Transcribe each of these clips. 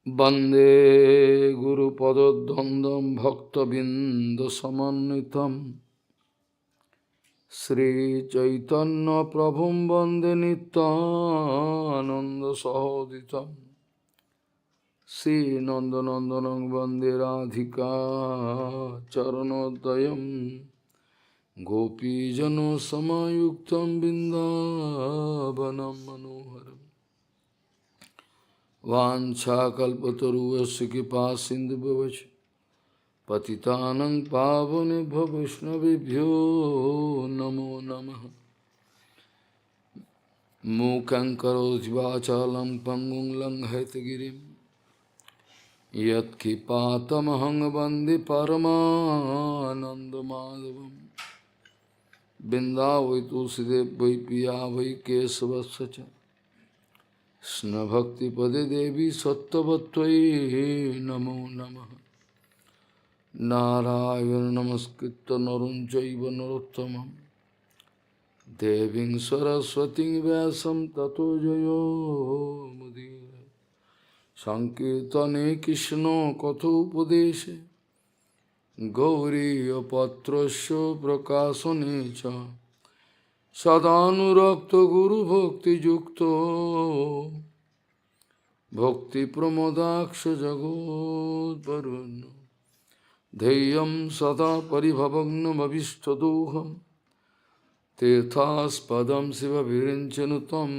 वंदे गुरुपदद्वन्द्वं भक्तबिंदसमन्वितं श्रीचैतन्यप्रभुं वन्दे नित्यानन्दसहोदितं श्रीनन्दनन्दनं वन्दे राधिका चरणोदयं गोपीजनसमायुक्तं बिन्दावनं मनोहरम् वाञ्छाकल्पतरुस्य कृपा सिन्धुभ्यश्च पतितानं पावनेभ्यो वैष्णवेभ्यो नमो नमः। मूकं करोति वाचालं पङ्गुं लङ्घयितगिरिं यत्कृपातमहं वन्दे परमानन्दमाधवं। बिन्दावै तुलसीदेव वै पिया वै केशवस्य च कृष्ण भक्ति पदे देवी सत्तवत्त्वयि नमो नमः। नारायण नमस्कृत्य नरं चैव नरोत्तमं देवीं सरस्वतीं व्यासं ततो जयो मुदीरये। संकीर्तने कृष्ण कथोपदेशे गौरीयपत्रस्य प्रकाशने च सदानुरक्त गुरुभक्तियुक्तो भक्तिप्रमोदाक्ष जगोद्वरुण्य धैर्यं सदा परिभवग्नमभिष्टदोहं तीर्थास्पदं शिवविरिञ्चनुतं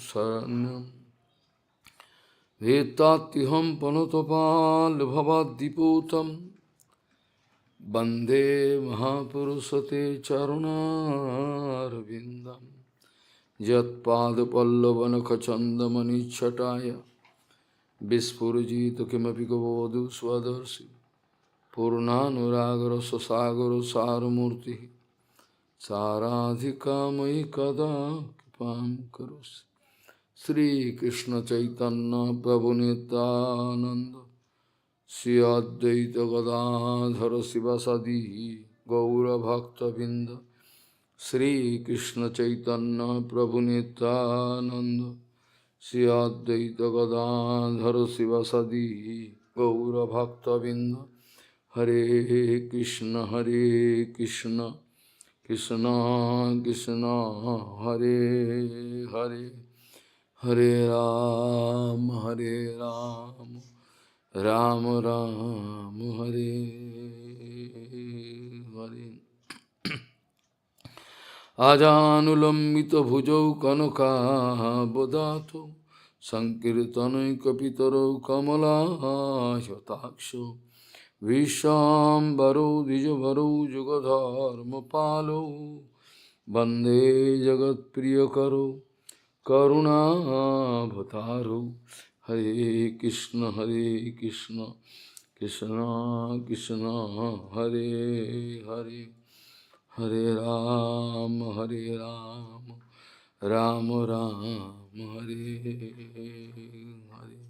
शरण्यं वेत्तात्युहं पनुतपाल्भवाद्दिपूतं वन्दे महापुरुषते चरुणारविन्दं यत्पादपल्लवनखचन्दमनिच्छटाय विस्फुरजित किमपि गववधू स्वदर्शि पूर्णानुरागरससागरसारमूर्तिः साराधिका मयि कदा कृपां करोसि। श्रीकृष्ण चैतन्य प्रभु नित्यानन्द श्री अद्वैत गदाधर शिवसदि गौरभक्तबिंद श्रीकृष्ण चैतन्य प्रभु नित्यानंद श्री अद्वैत गदाधर शिवसदि गौरभक्तबिंद। हरे कृष्ण कृष्ण कृष्ण हरे हरे, हरे राम राम राम हरे हरे। आजानुलंबित भुजौ कनकाबदातो संकीर्तनैकपितरौ कमलायताक्षो विश्वाम्बरौ द्विजवरौ जुगधर्मपालौ वन्दे जगत्प्रियकरौ करुणाभतारौ। हरे कृष्ण कृष्ण कृष्ण हरे हरे, हरे राम राम राम हरे हरे।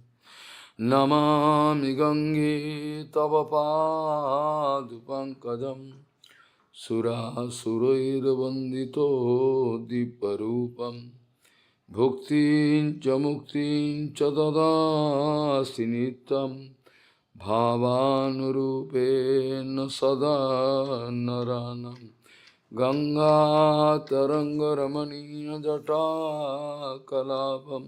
नमामि गंगे तव पादपङ्कजं सुरासुरैर्वन्दितो दीपरूपं भुक्तिं च मुक्तिं च ददासि नित्यं भावानुरूपेण सदा नरानं। गंगातरङ्गरमणीयजटाकलापं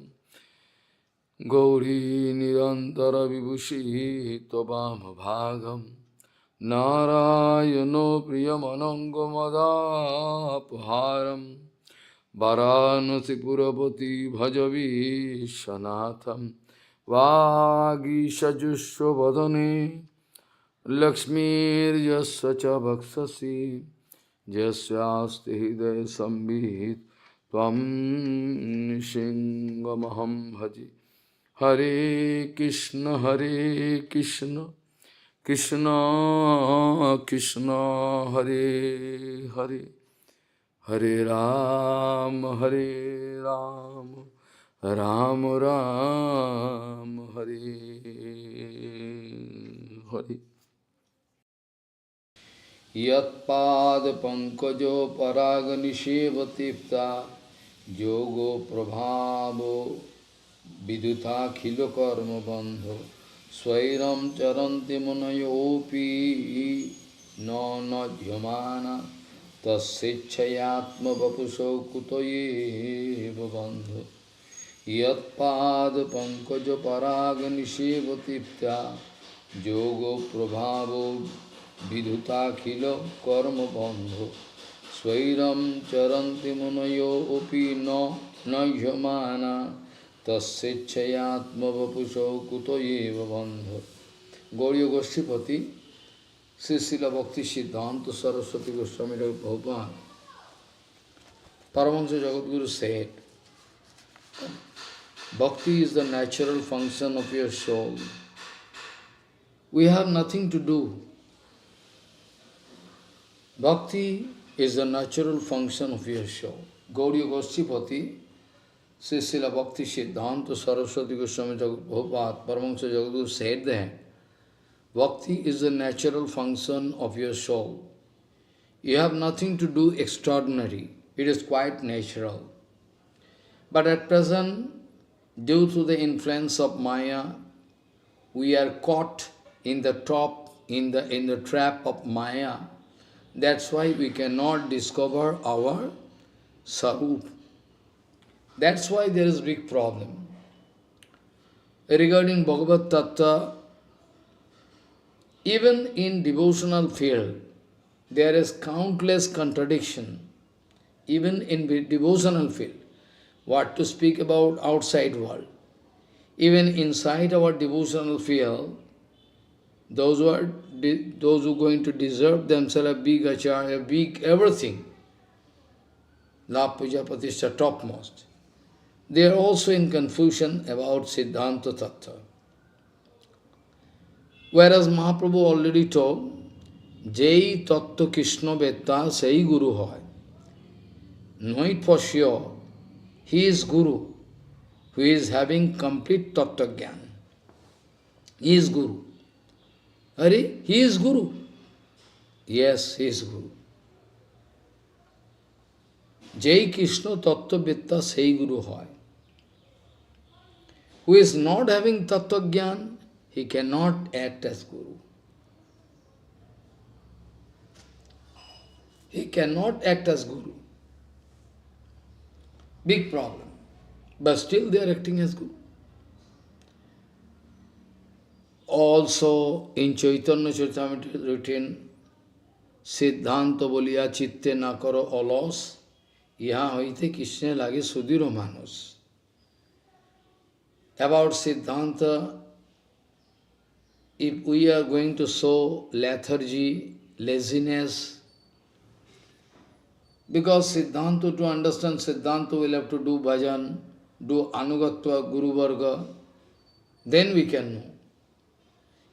गौरी निरन्तरविभूषी त्ववामभागं नारायणो प्रियमनङ्गमदापहारं वाराणसीपुरपति भजवीशनाथं। वागीशजुष्वदने लक्ष्मीर्यस्य च वक्षसि यस्यास्ति हृदये संवित् त्वं सिंहमहं भजे। हरे कृष्ण कृष्ण कृष्ण हरे हरे, हरे राम राम राम हरे हरे। यत्पादपङ्कजो परागनिषेवतीप्ता योगो प्रभावो विदुताखिलकर्मबन्धो Swairam charanti munayopi no nadhyamana tasyichayatma vapuso kutoye bhavandhu yat pad pankaja paraga nishevatiptya yogo prabhavo vidhuta karma bandhu Swairam charanti munayopi no nadhyamana tasyichayatma vapuso kutoye bhavandhu Gauriya Goshtipati Śrīla Bhakti Siddhanta Saraswati Goswami Prabhupada, Paramahamsa Jagadguru said, Bhakti is the natural function of your soul. We have nothing to do. Bhakti is the natural function of your soul. Gauriya Goshtipati, Śrīla Bhakti Siddhanta Saraswati Goswami Prabhupada, Paramahamsa Jagadguru said that, Bhakti is the natural function of your soul. You have nothing to do extraordinary. It is quite natural. But at present, due to the influence of Maya, we are caught in the trap of Maya. That's why we cannot discover our Sarup. That's why there is a big problem. Regarding Bhagavad Tattva, even in devotional field, there is countless contradiction. Even in devotional field, what to speak about outside world. Even inside our devotional field, those who are going to deserve themselves a big acharya, a big everything, La Puja Pratishtha topmost, they are also in confusion about Siddhanta Tattva. Whereas Mahaprabhu already told, Jai Tattva Krishna Vetta Sai Guru Hoy. Know it for sure, he is Guru, who is having complete Tattva Gyan. He is Guru. Hari, he is Guru. Yes, he is Guru. Jai Krishna Tattva Vetta Sai Guru Hoy. Who is not having Tattva Gyan, he cannot act as Guru. He cannot act as Guru. Big problem. But still they are acting as Guru. Also in Chaitanya Charitamrita it is written, Siddhanta boliya chitte na karo alos, yaha hoite Krishna lage sudhiro manos. About Siddhanta, if we are going to show lethargy, laziness, because Siddhanta, to understand Siddhanta, we'll have to do bhajan, do anugatva, guru varga, then we can know.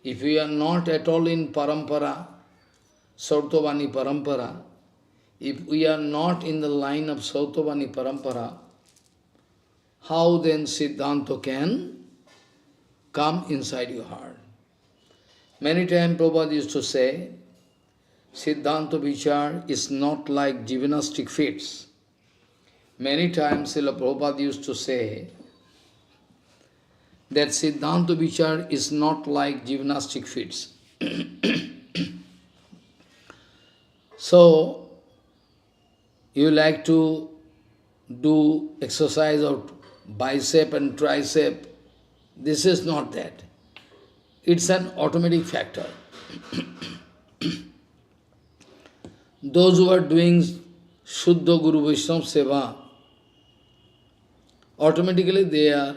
If we are not at all in parampara, Sautabani parampara, if we are not in the line of Sautabani parampara, how then Siddhanta can come inside your heart? Many times Prabhupada used to say, Siddhanta Vichar is not like gymnastic feats. Many times Srila Prabhupada used to say that Siddhanta Vichar is not like gymnastic feats. So, you like to do exercise of bicep and tricep. This is not that. It's an automatic factor. Those who are doing Shuddha Guru Vaishnava Seva, automatically they are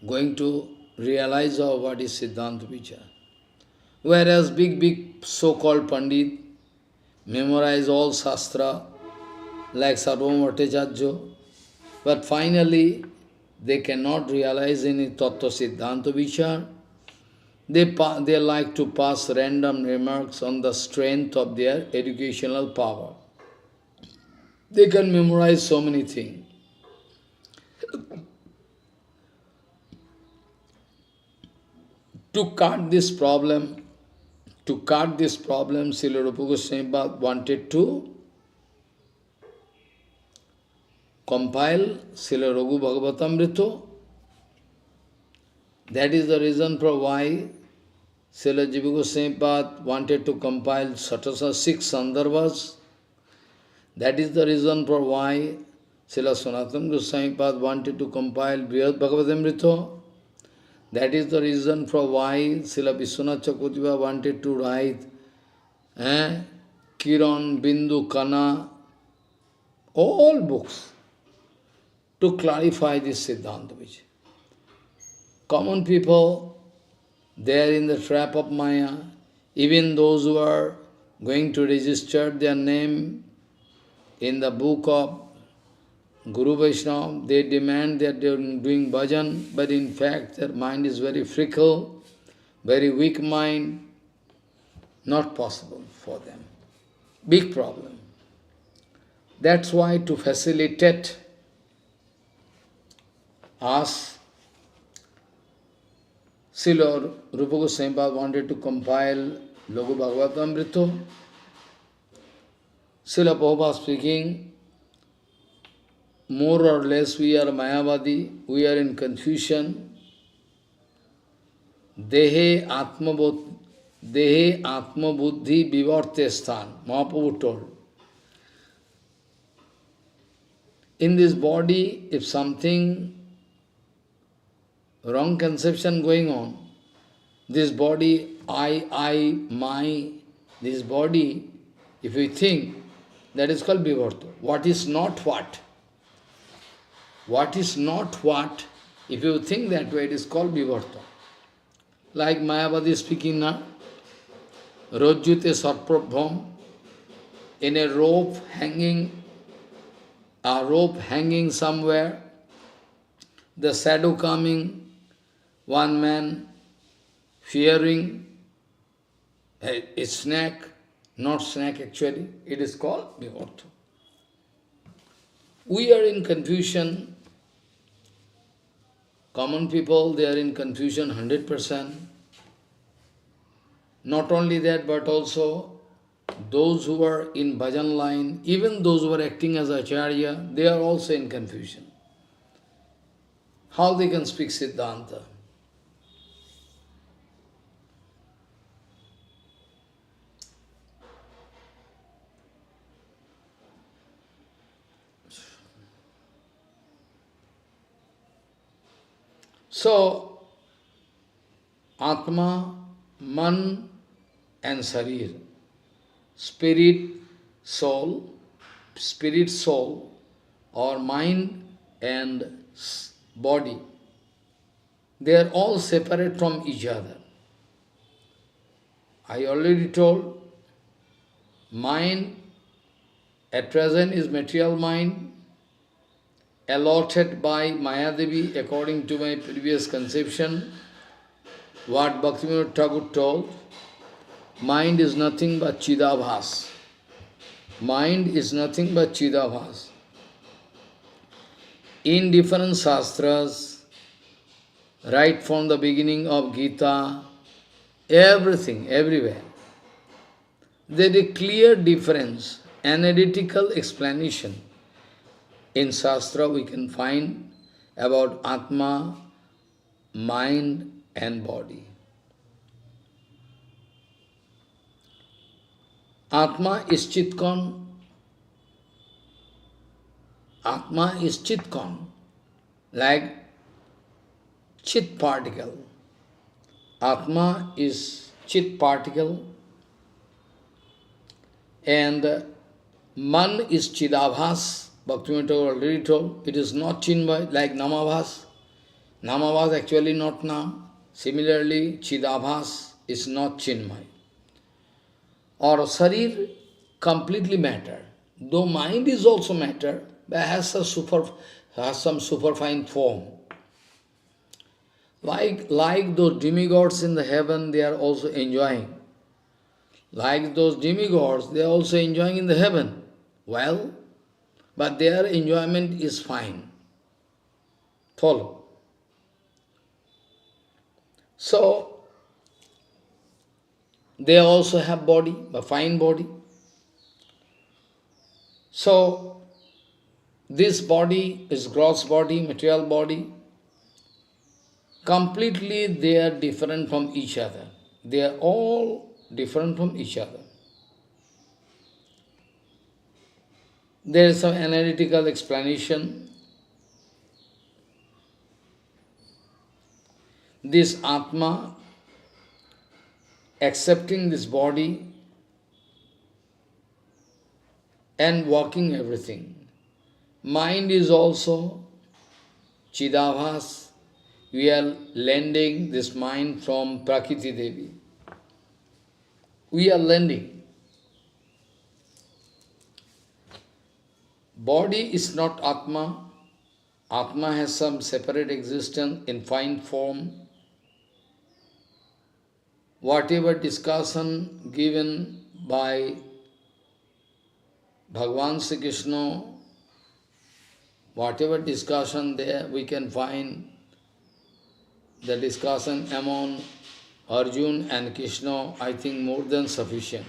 going to realize what is Siddhanta Vichar. Whereas big so-called Pandit memorize all Shastra, like Sarvabhauma Bhattacharya, but finally they cannot realize any Tattva Siddhanta Vichar. They like to pass random remarks on the strength of their educational power. They can memorize so many things. To cut this problem, Śrīla Rūpa Gosvāmīpāda wanted to compile Śrīla Laghu-Bhagavatamrita, That is the reason for why Srila Jiva Gosvāmīpāda wanted to compile Satasa 6 Sandarbhas. That is the reason for why Srila Sanatana Gosvāmīpāda wanted to compile Brihad Bhagavatamrita. That is the reason for why Srila Vishwanath Chakravarti wanted to write Kiran, Bindu, Kana, all books to clarify this Siddhanta. Common people, they are in the trap of Maya. Even those who are going to register their name in the book of Guru Vaishnava, they demand that they are doing bhajan, but in fact their mind is very fickle, very weak mind, not possible for them. Big problem. That's why to facilitate us, Śrīla Rūpa Gosvāmīpāda wanted to compile Laghu-Bhagavatamrita. Śrīla Prabhupada speaking, more or less we are Mayavadi, we are in confusion. Dehe Atma Buddhi Vivarte Sthan, Mahaprabhu told. In this body, if something wrong conception going on, this body, I, my, this body, if we think, that is called Vivarta. What is not what? What is not what? If you think that way, it is called Vivarta. Like Mayavadi speaking now, Rajjute Sarprabham, in a rope hanging somewhere, the shadow coming, one man fearing a snake, not snake actually, it is called Vivarta. We are in confusion. Common people, they are in confusion 100%. Not only that, but also those who are in bhajan line, even those who are acting as acharya, they are also in confusion. How they can speak Siddhanta? So, Atma, Man and Sharir, spirit, soul, or mind and body, they are all separate from each other. I already told, mind at present is material mind, allotted by Mayadevi according to my previous conception. What Bhaktivinoda Thakur told, mind is nothing but Chidabhas. Mind is nothing but Chidabhas. In different shastras, right from the beginning of Gita, everything, everywhere, there is a clear difference, analytical explanation. In Shastra we can find about Atma, mind and body. Atma is Chitkon. Atma is Chitkon, like Chit particle. Atma is Chit particle and Man is Chidabhas. Bhaktivinoda already told, it is not Chinmay, like Namabhas. Namabhas actually not Nam. Similarly, Chidabhas is not Chinmay. Or Sarir completely matter. Though mind is also matter, but has some superfine form. Like those demigods in the heaven, they are also enjoying. Like those demigods, they are also enjoying in the heaven. Well, but their enjoyment is fine. Follow. So, they also have body, a fine body. So, this body is gross body, material body, completely they are different from each other. They are all different from each other. There is some analytical explanation. This Atma, accepting this body and walking everything. Mind is also Chidabhas. We are lending this mind from Prakriti Devi. We are lending. Body is not Atma. Atma has some separate existence in fine form. Whatever discussion given by Bhagavan Sri Krishna, whatever discussion there, we can find the discussion among Arjuna and Krishna, I think more than sufficient.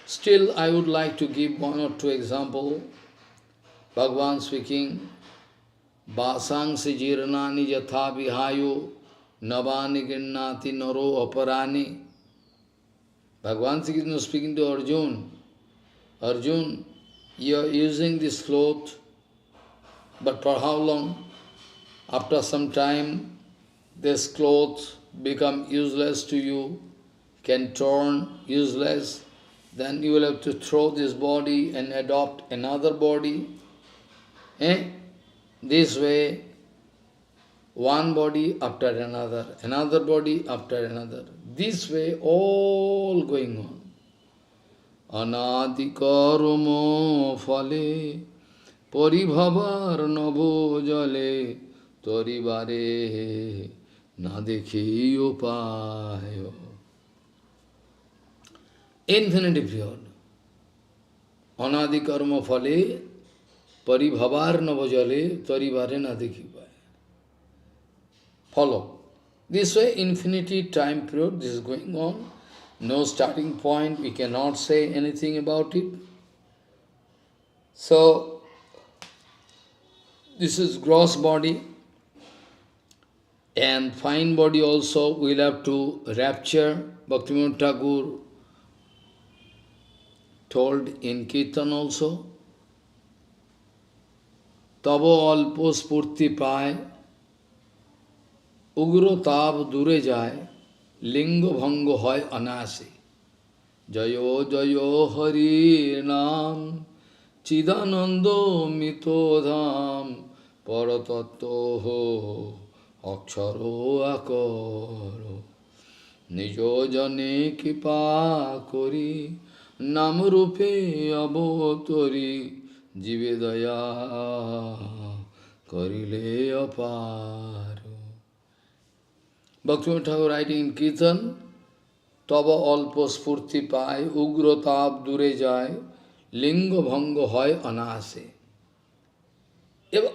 Still, I would like to give one or two examples. Bhagavan speaking, Vasang se jirnani jatha vihayo navani ginnati naro aparani. Bhagavan Sri Krishna speaking to Arjuna, Arjuna, you are using this cloth, but for how long? After some time, this cloth become useless to you, can turn useless, then you will have to throw this body and adopt another body. This way, one body after another, another body after another. This way, all going on. Anadi karmo phale paribhavar nabo jale toribare na dekhi upayo. Infinitive period. Anadi karma phale paribhavar nabo jale toribare na dekhi upayo. Follow. This way, infinity time period, this is going on. No starting point, we cannot say anything about it. So, this is gross body, and fine body also we'll have to rapture. Bhaktivinoda Thakur told in Kirtan also, Tabo alpo spurti pai, ugro tab dure jai, lingo bhango hoy anase. Jayo jayo hari nam, chidanando mito dham, paratato ho, aksharo akaro. Nijo jane kipa kori, nam rupe abotori, jive daya karile aparo. Bhaktivinoda Thakur writing in Kirtan, Taba alpo spurti pai, ugro tab dure jai, lingo bhango hoy anase.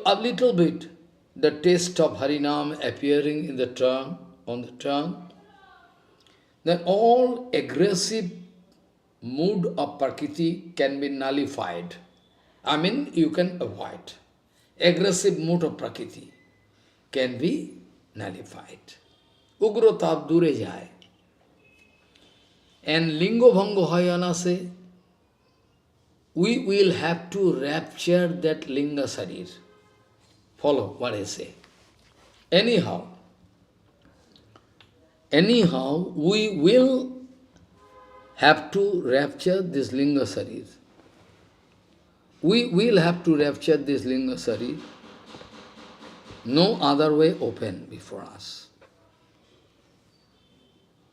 A little bit, the taste of Harinam appearing in the tongue, on the tongue, then all aggressive mood of Prakriti can be nullified. I mean, you can avoid. Aggressive mood of Prakriti can be nullified. Ugro tab dure jai. And lingo bhango hayanase, we will have to rapture that linga sarir. Follow what I say. Anyhow, we will have to rapture this linga sarir. We will have to rapture this linga sarir. No other way open before us.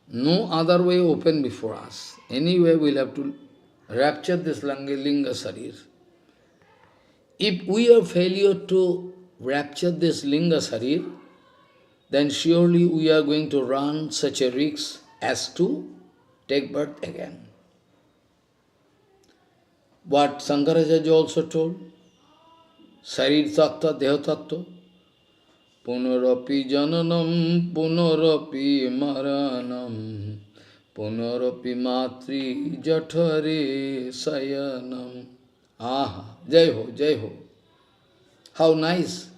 No other way open before us. Anyway, we'll have to rapture this linga sarir. If we are failure to rapture this linga sarir, then surely we are going to run such a risk as to take birth again. What Shankaracharya also told, Sarir tattva, deha tattva, punarapi jananam, punarapi maranam, punarapi matri jathare sayanam. Aha, jai ho, jai ho. How nice.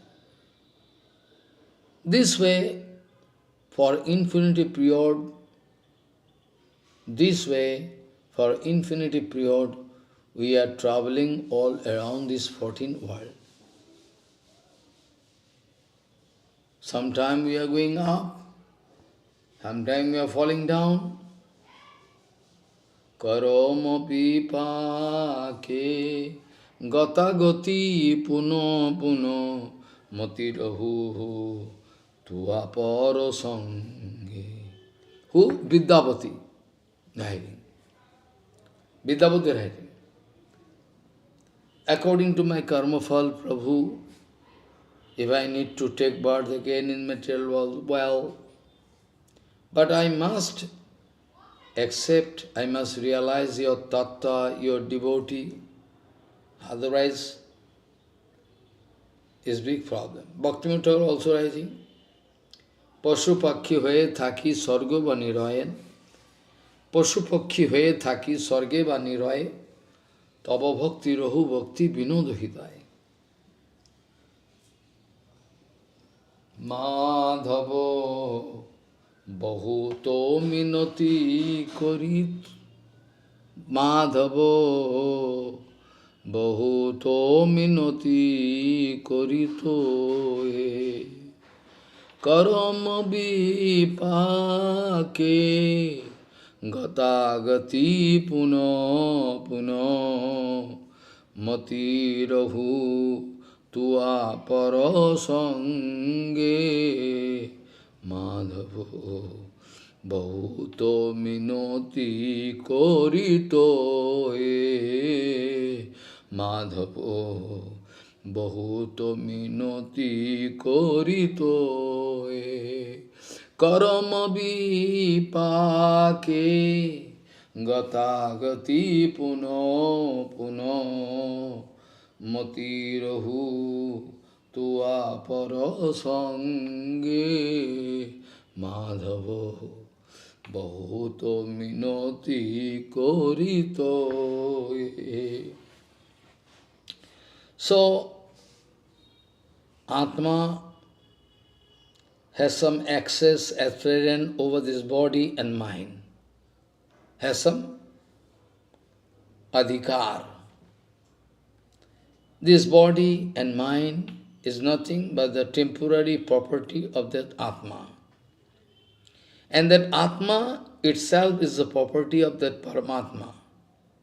This way, for infinity period, this way, for infinity period, we are traveling all around this 14th world. Sometime we are going up, sometime we are falling down. Karoma pipake gata gati puno puno mati rahu tua paro sange. Who? Vidyapati writing. Vidyapati writing. According to my karma phal, Prabhu, if I need to take birth again in material world, well, but I must accept, I must realize your tattva, your devotee, otherwise is big problem. Bhaktivinoda Thakur also writing, Pashu pakhi hoye thaki sargo ba niroyen, Pashu pakhi hoye thaki sarge ba niroye, taba bhakti rahu bhakti vinod hidaye. Madhavo Bahuto minoti korit Madhavo Bahuto minoti korito Karam vipake Gata gati puno puno Mati rahu tua parasange Madhavo Bahuto minoti korito Madhavo Bahuto minoti korito Karama vipake Gata gati puno puno Mati rahu tua parasange Madhavo Bahuto minoti korito. So, Atma has some access as over this body and mind, has some adhikar. This body and mind is nothing but the temporary property of that Atma. And that Atma itself is the property of that Paramatma.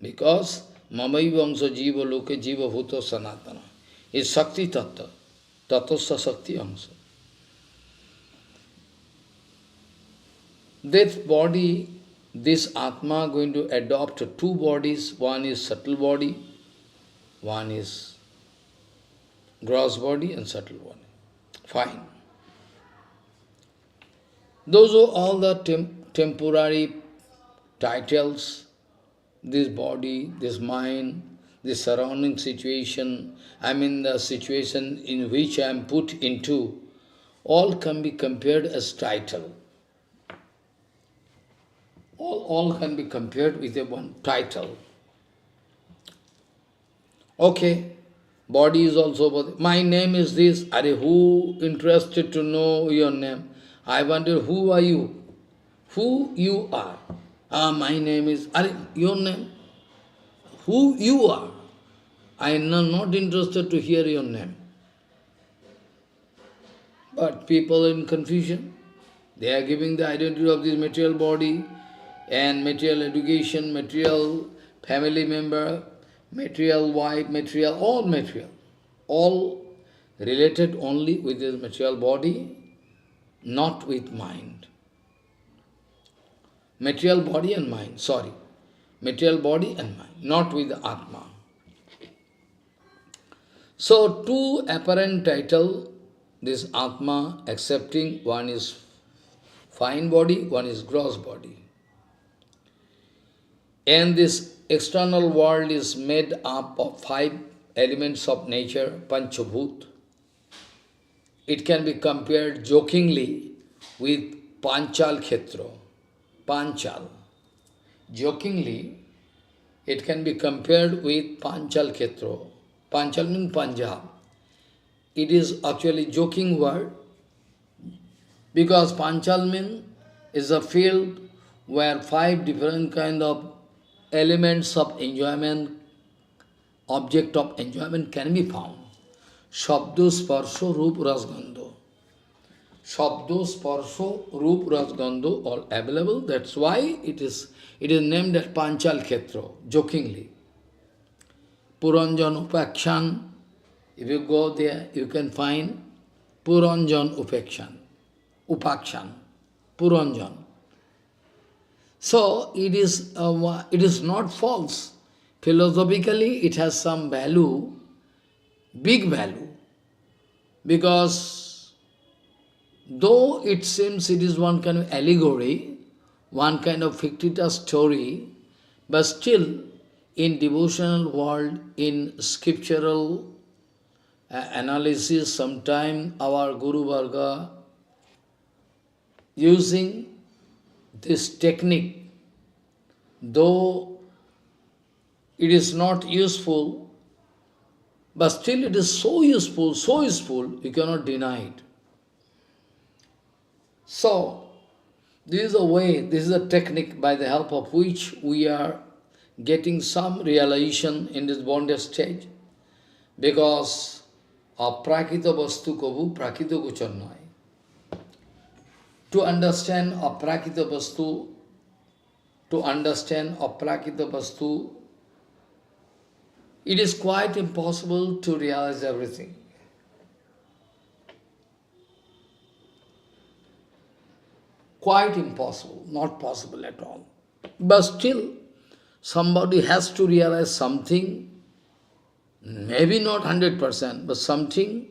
Because Mamaivaṁsa Jiva Loke Jiva Bhuto Sanatana is Shakti Tattva, Tattvasa Shakti Amsa. This body, this Atma going to adopt two bodies. One is subtle body, one is gross body and subtle body. Fine. Those are all the temporary titles, this body, this mind, this surrounding situation, the situation in which I am put into, all can be compared as title. All can be compared with a one title. Okay. Body is also body. My name is this. Are who interested to know your name? I wonder, who are you? Who you are? My name is, your name? Who you are? I am not interested to hear your name. But people in confusion, they are giving the identity of this material body and material education, material family member, material wife, material, all related only with this material body, not with mind. Material body and mind, sorry. Material body and mind, not with the Atma. So, two apparent title, this Atma accepting, one is fine body, one is gross body. And this external world is made up of 5 elements of nature, Panchabhut. It can be compared jokingly with Panchal Khetra. Panchal. Jokingly, it can be compared with Panchal Khetra. Panchal means Punjab. It is actually joking word. Because Panchalmin is a field where 5 different kind of elements of enjoyment, object of enjoyment can be found. Shabdo, Sparsho, Roop, Rasgandho. Shabdo, Sparsho, Roop, Rasgandho all available. That's why it is named as Panchal Khetra, jokingly. Puranjan Upakshan, if you go there, you can find Puranjan Upakshan, Puranjan. So it is not false. Philosophically, it has some value, big value, because though it seems it is one kind of allegory, one kind of fictitious story, but still in devotional world, in scriptural analysis, sometime our Guru Varga using this technique, though it is not useful, but still it is so useful, you cannot deny it. So, this is a way, this is a technique by the help of which we are getting some realization in this bonded stage, because aprakita vastu kavu prakita kuchanai. To understand aprakita vastu, it is quite impossible to realize everything. Quite impossible, not possible at all. But still, somebody has to realize something, maybe not 100%, but something.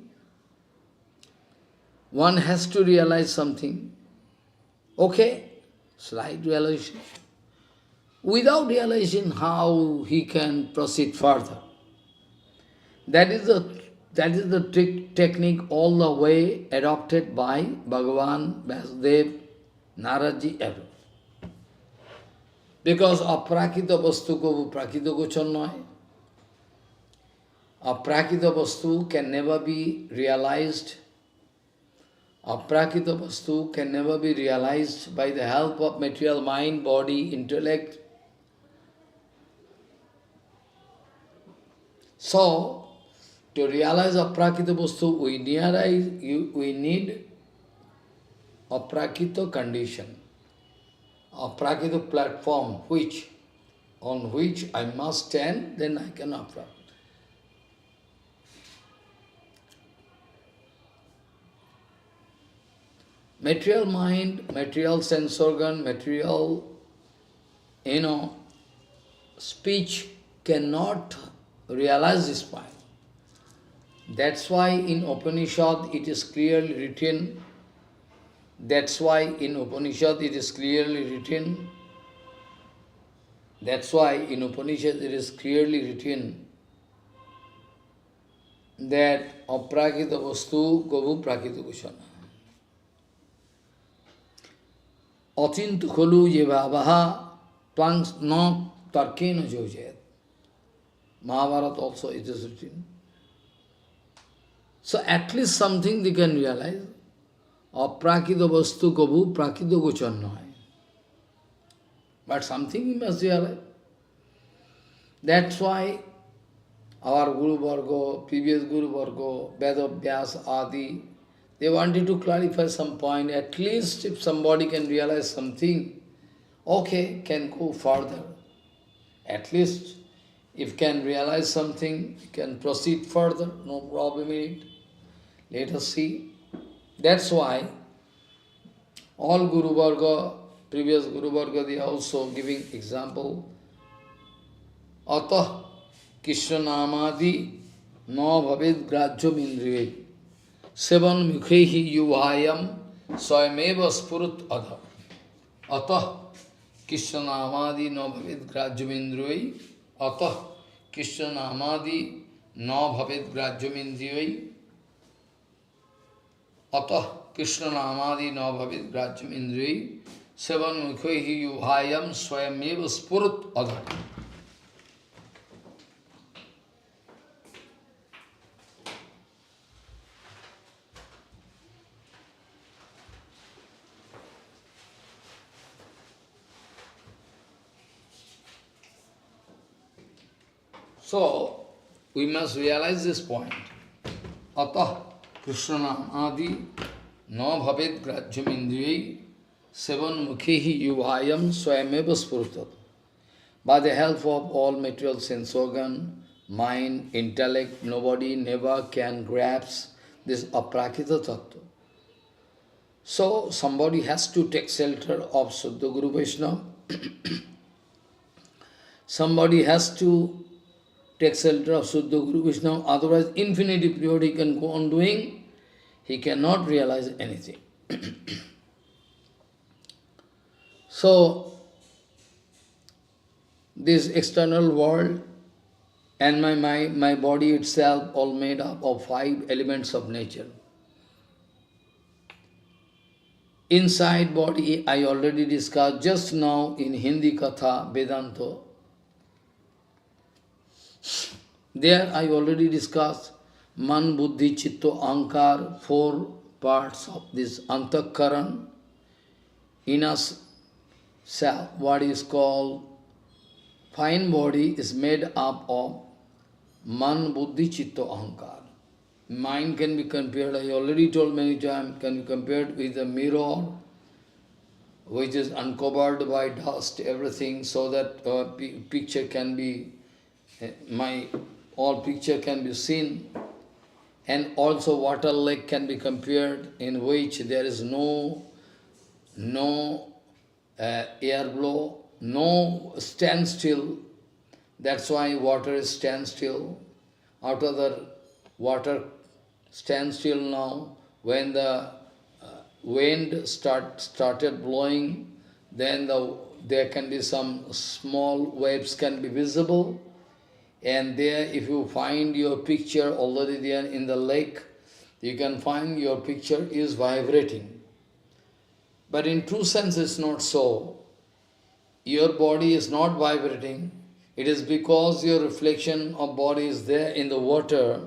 One has to realize something. Okay, slight realization. Without realizing how he can proceed further. That is the technique all the way adopted by Bhagavan, Vasudev, Naradji, everyone. Because aprakita vastu ko prakita gochan noy. Aprakita vastu can never be realized. Aprakita vastu can never be realized by the help of material mind, body, intellect. So, to realize aprakita vastu, we need aprakita condition, aprakita platform, on which I must stand, then I can aprakita. Material mind, material sense organ, material, speech cannot realize this point. That's why in Upanishad it is clearly written, that aprakita vastu gavu prakita kushana. Atintu kholu ye bhavaha tvangs no tarkena jojet. Mahabharata also it is written. So at least something they can realize. Aprakita vastu gavu prakita kuchanna. But something we must realize. That's why our Guru Varga, previous Guru Varga, Vedabhyas, Adi, they wanted to clarify some point. At least if somebody can realize something, okay, can go further. At least if can realize something, can proceed further, no problem in it. Let us see. That's why all Guru Varga, previous Guru Varga, they are also giving example. Atah Krishna Namadi no bhavid grajyam indriye sevan mukhehi yuvayam swayameva spurut adha. Atah Krishna Namadi no bhavid grajyam indriye Atah Krishna Namadi no bhavid grajyam indriye Atah Krishna Namadi no bhavid grajyam indriye sevan mukhehi yuvayam swayameva spurut adha. So, we must realize this point. Atah Krishnanam Adi No Bhavet Grajyam Indriyai Sevan Mukhehi Yuvayam Swayameva Spurtat. By the help of all material sense organ, mind, intellect, nobody never can grasp this aprakita tattva. So, somebody has to take shelter of Suddha Guru Vaishnava. Somebody has to take shelter of Suddha Guru Vaishnava, otherwise infinity period he can go on doing, he cannot realize anything. So, this external world and my body itself all made up of 5 elements of nature. Inside body, I already discussed just now in Hindi Katha, Vedanta. There I already discussed Man, Buddhi, Chitta, Ahankar, 4 parts of this Antakaran, inner self, what is called fine body is made up of Man, Buddhi, Chitta, Ahankar. Mind can be compared, I already told many times, can be compared with a mirror which is uncovered by dust, everything, so that picture can be, all picture can be seen. And also water lake can be compared, in which there is no air blow, no standstill. That's why water is standstill. Out of the water standstill now, when the wind started blowing, then there can be some small waves can be visible. And there, if you find your picture already there in the lake, you can find your picture is vibrating. But in true sense, it's not so. Your body is not vibrating. It is because your reflection of body is there in the water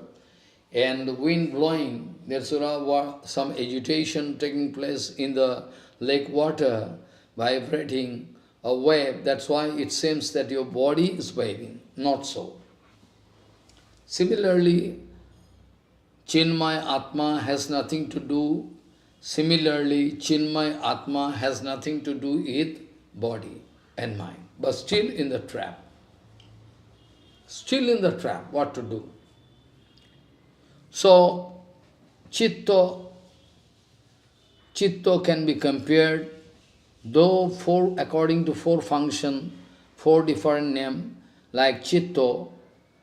and the wind blowing. There's some agitation taking place in the lake water, vibrating a wave. That's why it seems that your body is waving. Not so. Similarly, Chinmay Atma has nothing to do. Similarly, Chinmay Atma has nothing to do with body and mind, but still in the trap. Still in the trap, what to do? So, Chitta can be compared, though according to 4 functions, 4 different names, like Chitta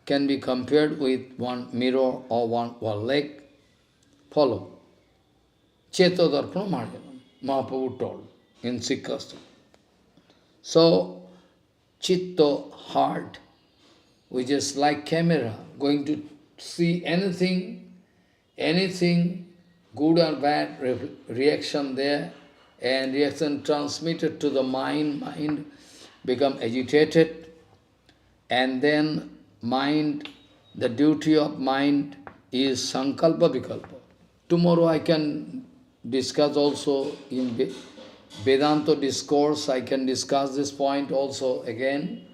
can be compared with one mirror or one lake. Follow. Cheto Darpana Marjanam, Mahaprabhu told in Sikh custom. So, Chitta, heart, which is like camera, going to see anything, good or bad, reaction there, and reaction transmitted to the mind become agitated, and then mind, the duty of mind is sankalpa vikalpa. Tomorrow I can discuss also in Vedanta discourse, I can discuss this point also again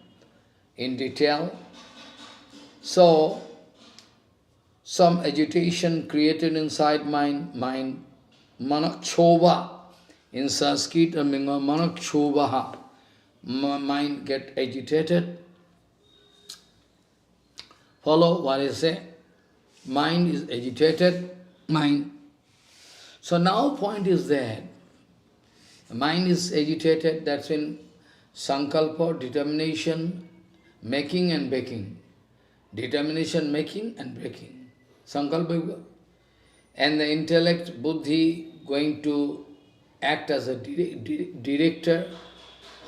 in detail. So, some agitation created inside mind, manakchova, in Sanskrit, manakchovaha, mind get agitated. Follow what I say? Mind is agitated, mind. So now point is that mind is agitated, that's when sankalpa, determination, making and breaking. Determination, making and breaking. Sankalpa. And the intellect, buddhi, going to act as a director,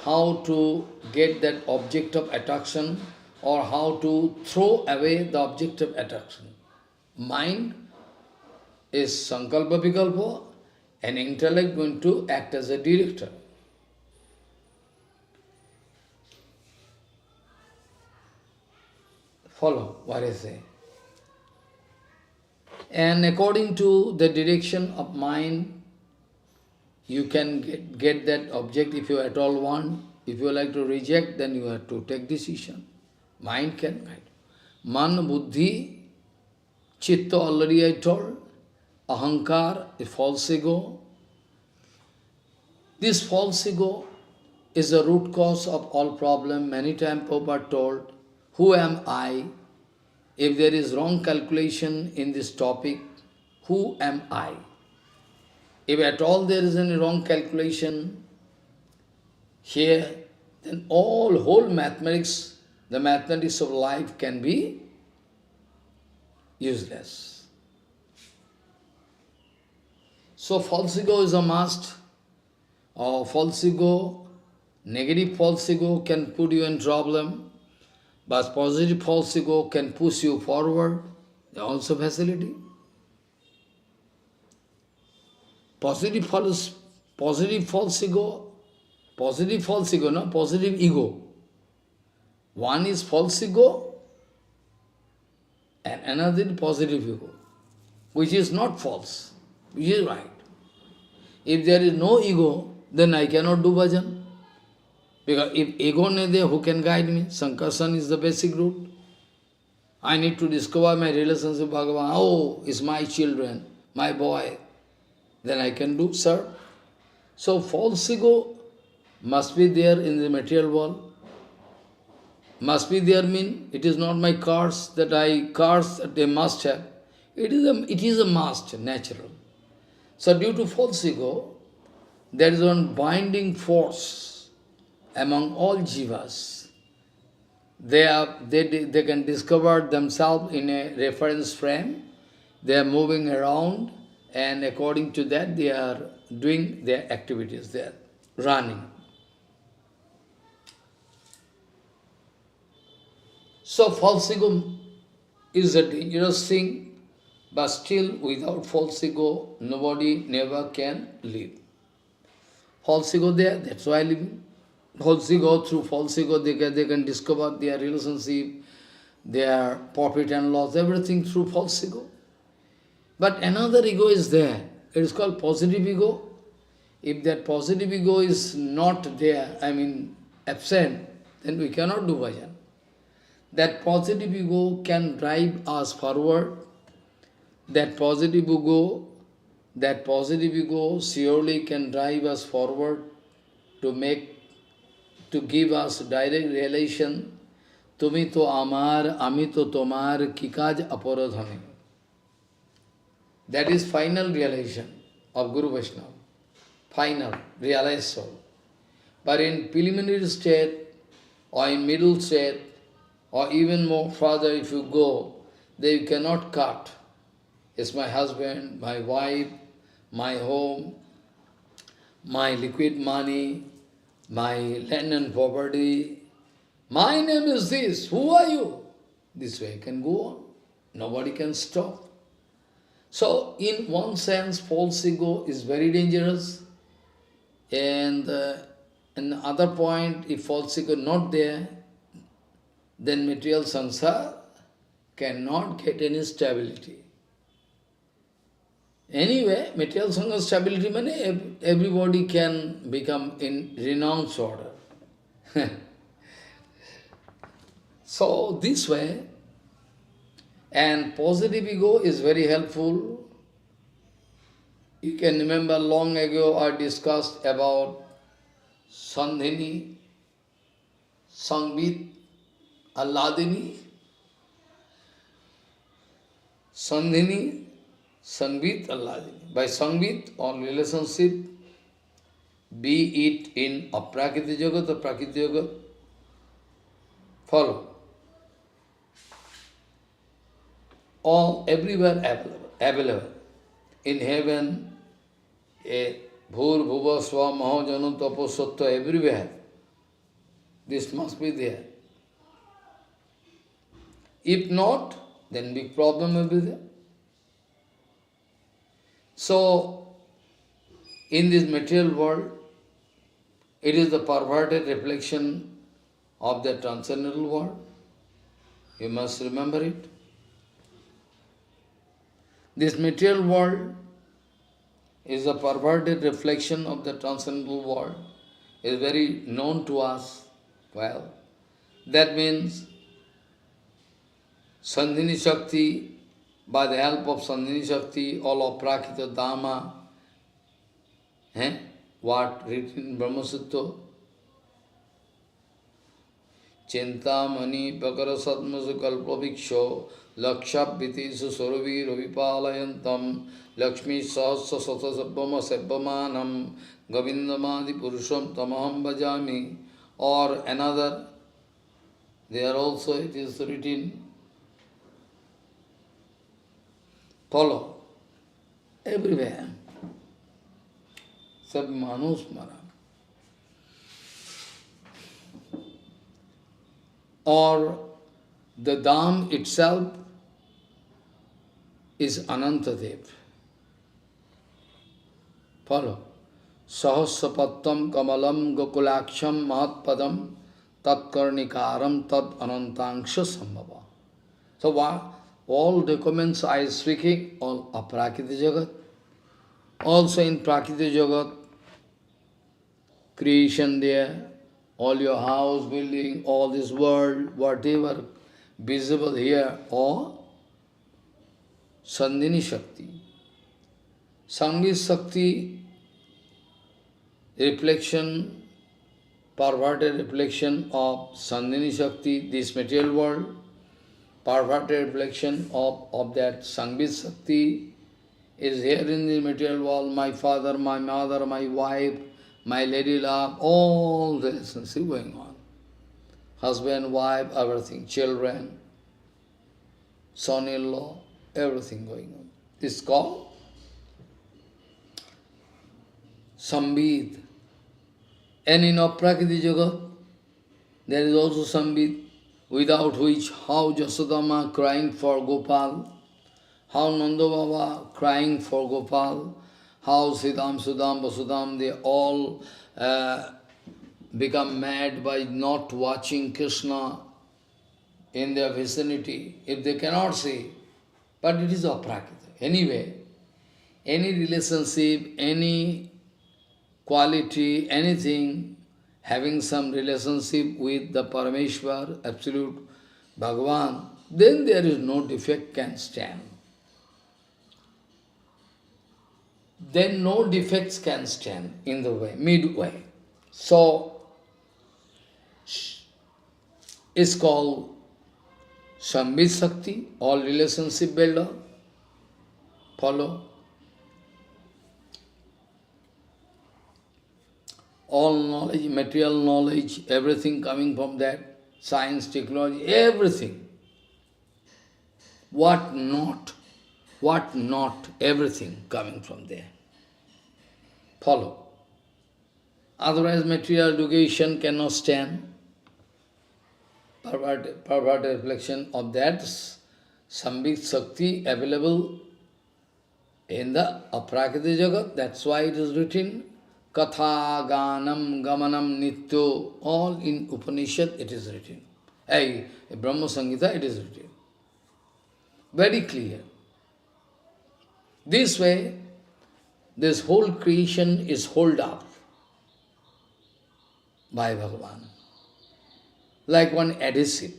how to get that object of attraction, or how to throw away the object of attraction. Mind is sankalpa vikalpa, and intellect going to act as a director. Follow what I say. And according to the direction of mind, you can get that object if you at all want. If you like to reject, then you have to take decision. Mind can guide. Man, buddhi, chitta already I told, ahankar, a false ego. This false ego is the root cause of all problem. Many times Prabhupada told, who am I? If there is wrong calculation in this topic, who am I? If at all there is any wrong calculation here, then whole mathematics, the mathematics of life can be useless. So false ego is a must. Or false ego, negative false ego can put you in problem, but positive false ego can push you forward. There also facility. Positive false ego, no, positive ego. One is false ego and another is positive ego, which is not false, which is right. If there is no ego, then I cannot do bhajan. Because if ego is there, who can guide me? Sankarsana is the basic root. I need to discover my relationship with Bhagavan. Oh, it's my children, my boy. Then I can do serve. So false ego must be there in the material world. Must be there mean it is not my curse that I curse that they must have. It is a must, natural. So due to false ego, there is one binding force among all jivas. They can discover themselves in a reference frame. They are moving around, and according to that they are doing their activities, they are running. So false ego is a dangerous thing, but still without false ego, nobody never can live. False ego there, that's why living. False ego, through false ego, they can discover their relationship, their profit and loss, everything through false ego. But another ego is there. It is called positive ego. If that positive ego is not there, absent, then we cannot do bhajan. That positive ego can drive us forward. That positive ego surely can drive us forward to give us direct realization. Tumi to amar, ami to tomar, kikaj aparadhami. That is final realization of Guru Vaishnava. Final, realized soul. But in preliminary state, or in middle state, or even more further if you go, then you cannot cut. It's my husband, my wife, my home, my liquid money, my land and property. My name is this. Who are you? This way I can go on. Nobody can stop. So, in one sense, false ego is very dangerous. And in the other point, if false ego is not there, then material samsara cannot get any stability. Anyway, material samsara stability means everybody can become in renounced order. So, this way, and positive ego is very helpful. You can remember long ago I discussed about Sandhini, Sangbit, Alladini, Sandhini, Sangbit, Alladini. By Sangbit, all relationship, be it in Aprakriti Jagat or Prakriti Jagat, follow. All everywhere available. In heaven, a bhur, bhuva, swa, maho, janu, tapo, sattva, everywhere. This must be there. If not, then big problem will be there. So, in this material world, it is the perverted reflection of the transcendental world. You must remember it. This material world is a perverted reflection of the transcendental world. It is very known to us well. That means Sandhini Shakti, by the help of Sandhini Shakti, all aprakita dharma, what written in Brahma Sutta, Chintamani Pakara Satmasu Kalpaviksho Lakshap Vitisu Suravi Ravipalayantam Lakshmi Sahasra Sata Sabbama Sabbamanam Govindamadi Purusham Tamaham Bhajami. Or another, there also it is written, follow, everywhere, Sabmanusmara. Or the Dham itself is Anantadev. Follow. Sahasrapattam kamalam gokulaksham mahatpadam tat karnikaram tat anantangsha sambhava. So what? All documents I am speaking, all are Prakriti Jagat. Also in Prakriti Jagat, creation there, all your house, building, all this world, whatever visible here, all Sandhini Shakti. Sanghi Shakti, reflection, perverted reflection of Sandhini Shakti, this material world, perverted reflection of that Sanghi Shakti is here in the material world, my father, my mother, my wife, my lady love, all the relationship going on. Husband, wife, everything, children, son-in-law, everything going on. This is called Sambhid. And in Aprakriti Jagat, there is also Sambhid, without which how Jasodama crying for Gopal, how Nanda Baba crying for Gopal, how Siddham, Sudham, Vasudham, they all become mad by not watching Krishna in their vicinity, if they cannot see. But it is Aprakrita. Anyway, any relationship, any quality, anything having some relationship with the Parameshwar, absolute Bhagavan, then there is no defect can stand. Then no defects can stand in the way, midway. So, it's called Sambhid Shakti, all relationship builder, follow. All knowledge, material knowledge, everything coming from that, science, technology, everything. What not, everything coming from there. Follow. Otherwise material education cannot stand. Perverted reflection of that Sambhid Shakti available in the Aprakriti Jagat. That's why it is written, Katha, Ganam, Gamanam, Nityo, all in Upanishad it is written. In Brahma Samhita it is written. Very clear. This way, this whole creation is held up by Bhagavan, like one adhesive,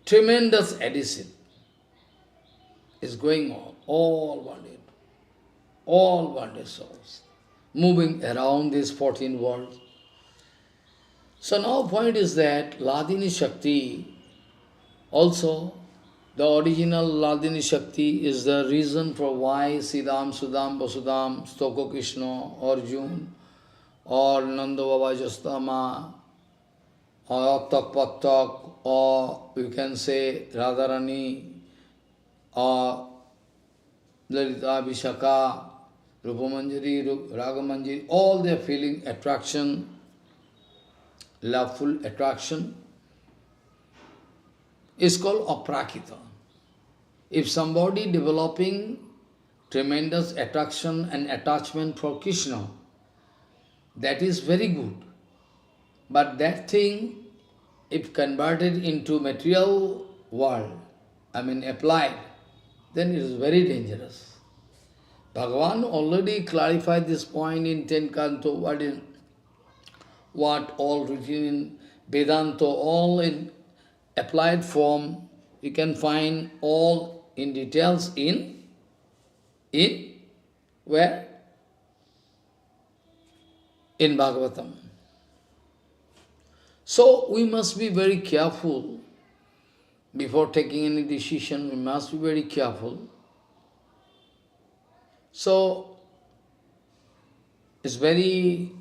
tremendous adhesive is going on, all one souls, moving around these 14 worlds. So now point is that Ladini Shakti, also the original Ladini Shakti is the reason for why Siddham, Sudham, Vasudham, Stoko Krishna, Arjun, or Nanda Baba Jasudama, or Attak Pattak, or you can say Radharani, or Lalita Vishaka, Rupamanjari, Ragamanjari, all they are feeling attraction, loveful attraction, is called Aprakita. If somebody developing tremendous attraction and attachment for Krishna, that is very good. But that thing, if converted into material world, applied, then it is very dangerous. Bhagavan already clarified this point in 10 Canto, what all written in Vedanta, all in applied form, you can find all in details in where? In Bhagavatam. So we must be very careful before taking any decision. We must be very careful. So it's very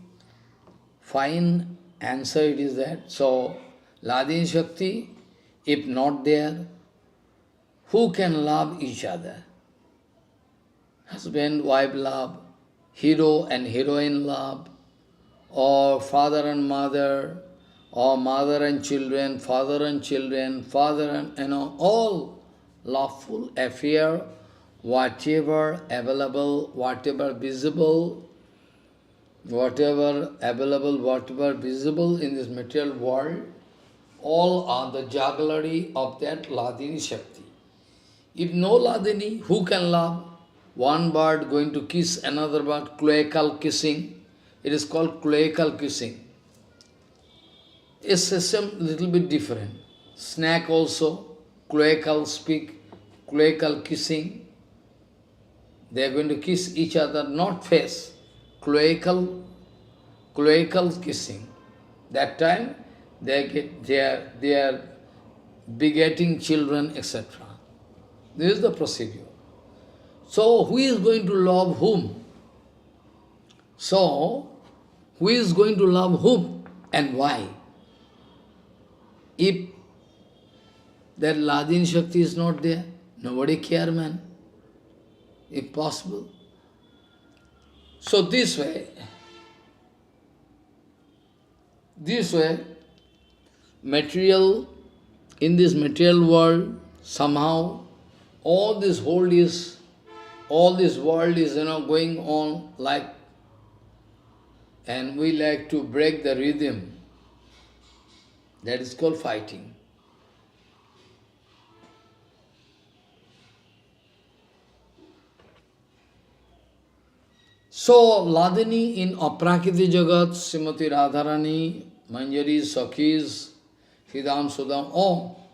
fine answer it is that. So Ladini Shakti, if not there, who can love each other? Husband, wife love, hero and heroine love, or father and mother, or mother and children, father and, all lawful affair, whatever available, whatever visible, whatever available, whatever visible in this material world, all are the jugglery of that Ladini Shakti. If no Ladini, who can love? One bird going to kiss another bird, cloacal kissing. It is called cloacal kissing. A system little bit different. Snake also, cloacal speak, cloacal kissing. They are going to kiss each other, not face. Cloacal kissing. That time they are begetting children, etc. This is the procedure. So who is going to love whom? So who is going to love whom and why? If that Ladini Shakti is not there, nobody care, man. If possible. So this way, material, in this material world, somehow, all this world is, going on like, and we like to break the rhythm. That is called fighting. So, Ladini in Aprakriti Jagat, Srimati Radharani, Manjari, Sakhis, Hidam, Sudam, all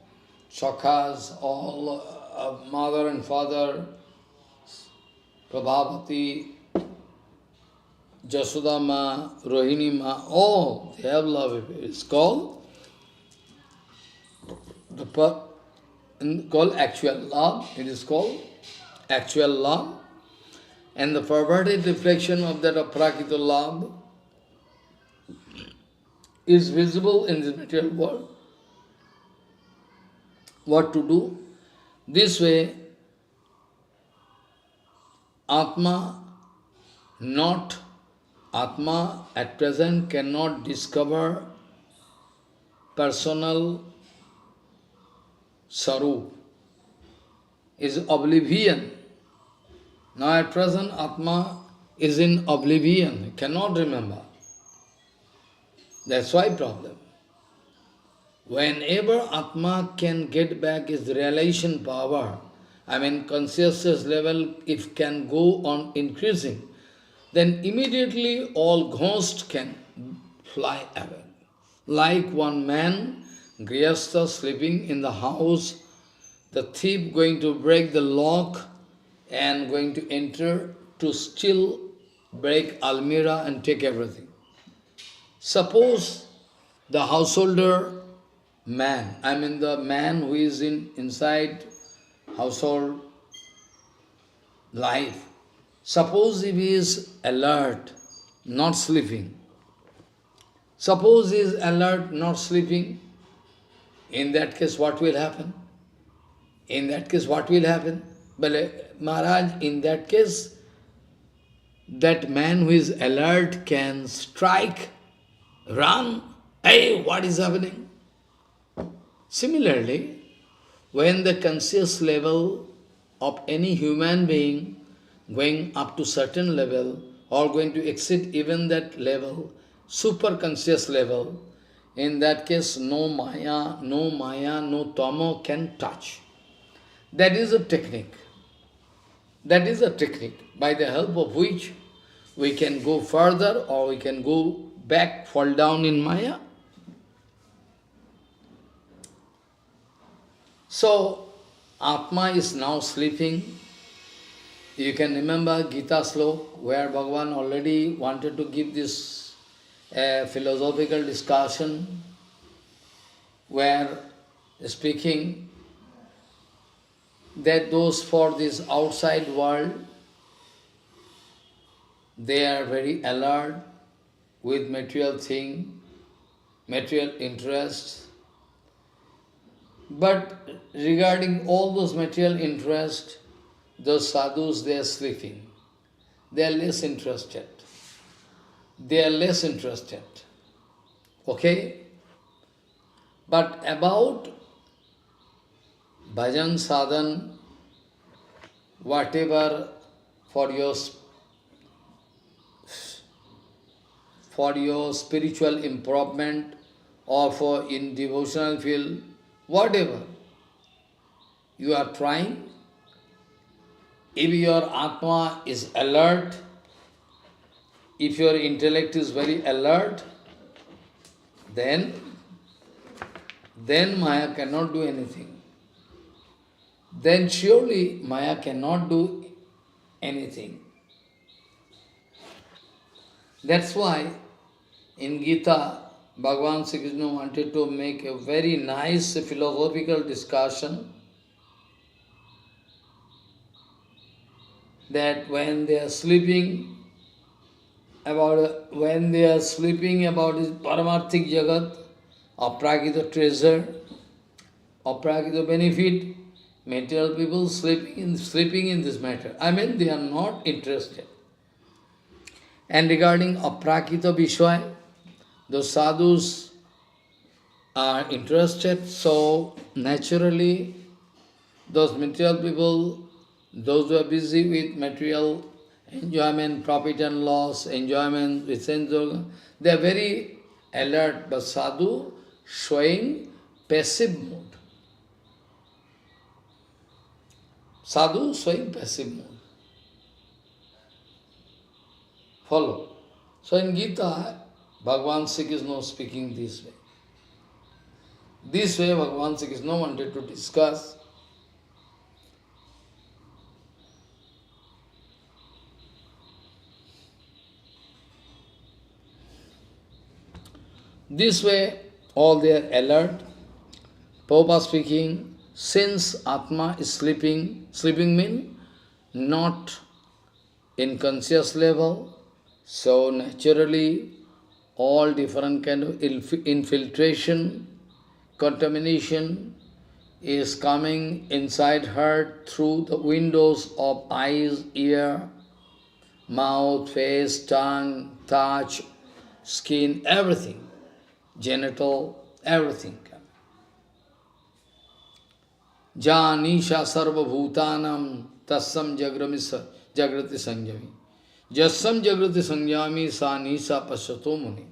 Sakhas, all mother and father, Prabhavati, Jasoda Ma, Rohini Ma, all they have love. It's called actual love. It is called actual love. And the perverted reflection of that aprakrita love is visible in this material world. What to do? This way, Atma at present cannot discover personal sarup, is oblivion. Now at present Atma is in oblivion, cannot remember. That's why problem. Whenever Atma can get back his realization power, consciousness level, if can go on increasing, then immediately all ghosts can fly away. Like one man, Grihastha sleeping in the house, the thief going to break the lock and going to enter to still break almirah and take everything. Suppose the householder man, the man who is inside household life, suppose if he is alert, not sleeping. Suppose he is alert, not sleeping, in that case what will happen? But Maharaj, in that case, that man who is alert can strike, run, hey, what is happening? Similarly, when the conscious level of any human being going up to certain level, or going to exceed even that level, super conscious level, in that case no maya, no tamo can touch. That is a technique. That is a technique by the help of which we can go further or we can go back, fall down in maya. So, Atma is now sleeping. You can remember Gita Slok, where Bhagavan already wanted to give this philosophical discussion, where speaking that those for this outside world, they are very alert with material thing, material interests. But regarding all those material interests, those sadhus, they are sleeping. They are less interested. They are less interested. Okay? But about bhajan sadhan, whatever for your spiritual improvement or for in devotional field, whatever you are trying, if your Atma is alert, if your intellect is very alert, then Maya cannot do anything. Then surely Maya cannot do anything. That's why in Gita, Bhagavan Sri Krishna wanted to make a very nice philosophical discussion that when they are sleeping about this Paramarthik Jagat, Aprakita treasure, Aprakita benefit, material people sleeping in this matter. I mean, they are not interested. And regarding Aprakita Vishwaya, those sadhus are interested, so naturally those material people, those who are busy with material enjoyment, profit and loss, enjoyment with sense organ, they are very alert, but sadhu showing passive mood. Sadhu showing passive mood. Follow. So in Gita, Bhagavan Sri Krishna speaking this way. This way Bhagavan Sri Krishna wanted to discuss. This way, all they are alert. Prabhupada speaking, since Atma is sleeping, sleeping means not in conscious level, so naturally all different kind of infiltration, contamination is coming inside her through the windows of eyes, ear, mouth, face, tongue, touch, skin, everything. Genital, everything. Janisha sarva bhutanam tassam jagrati sanjami. Jassam jagrati sanjami sa nisha pasyato muni.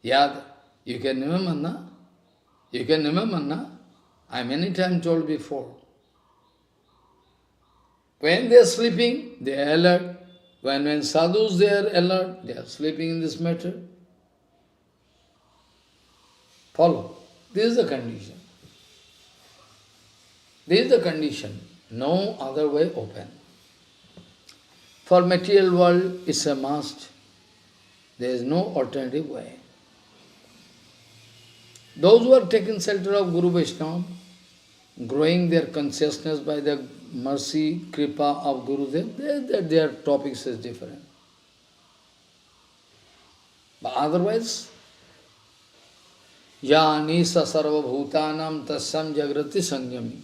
Yad, you can remember, na? You can remember, na? I many times told before. When they are sleeping, they are alert. When sadhus they are alert, they are sleeping in this matter. Follow. This is the condition. This is the condition. No other way open. For material world, it's a must. There is no alternative way. Those who are taken shelter of Guru Vaishnava, growing their consciousness by the mercy, kripa of Gurudev, their topics is different. But otherwise, Ya nisa sarva bhutanam tassam jagrati sanjami.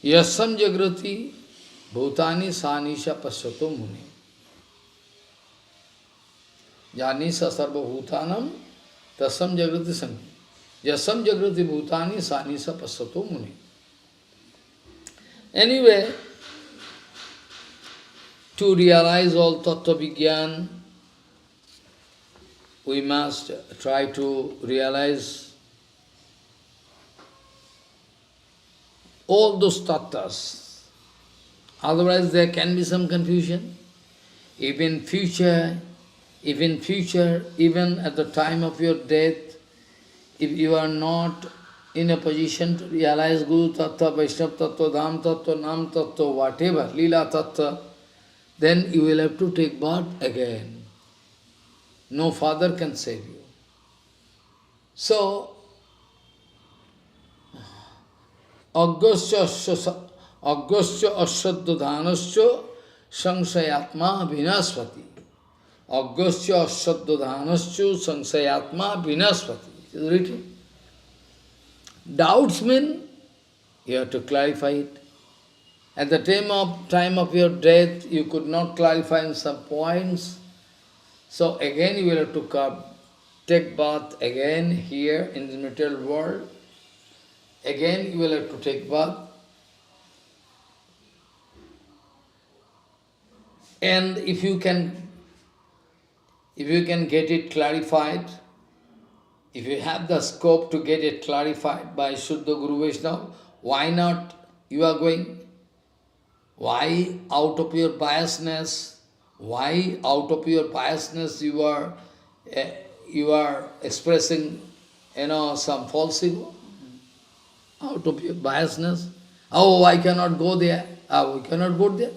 Yassam jagrati bhutani sanisha pasyato muni. Ya nisa sarva bhutanam tassam jagrati sanjami. Yassam jagrati bhutani sanisha pasyato muni. Anyway, to realize all tattva vigyan, we must try to realize all those tattvas. Otherwise there can be some confusion. Even future, even at the time of your death, if you are not in a position to realize Guru Tattva, Vaishnava Tattva, Dham Tattva, Nam Tattva, whatever, Leela Tattva, then you will have to take birth again. No father can save you. So, Agasya Ashaddhanasya Sangsayatma Vinasvati. Agasya Ashaddhanasya Sangsayatma Vinasvati. It is written. Doubts mean you have to clarify it. At the time of your death, you could not clarify in some points. So again you will have to take bath again here in the material world. Again you will have to take bath. And if you can get it clarified, if you have the scope to get it clarified by Shuddha Guru Vaishnava, why not you are going? Why out of your biasness? Why out of your biasness you are expressing, some false ego? Out of your biasness? Oh, I cannot go there. Oh, we cannot go there.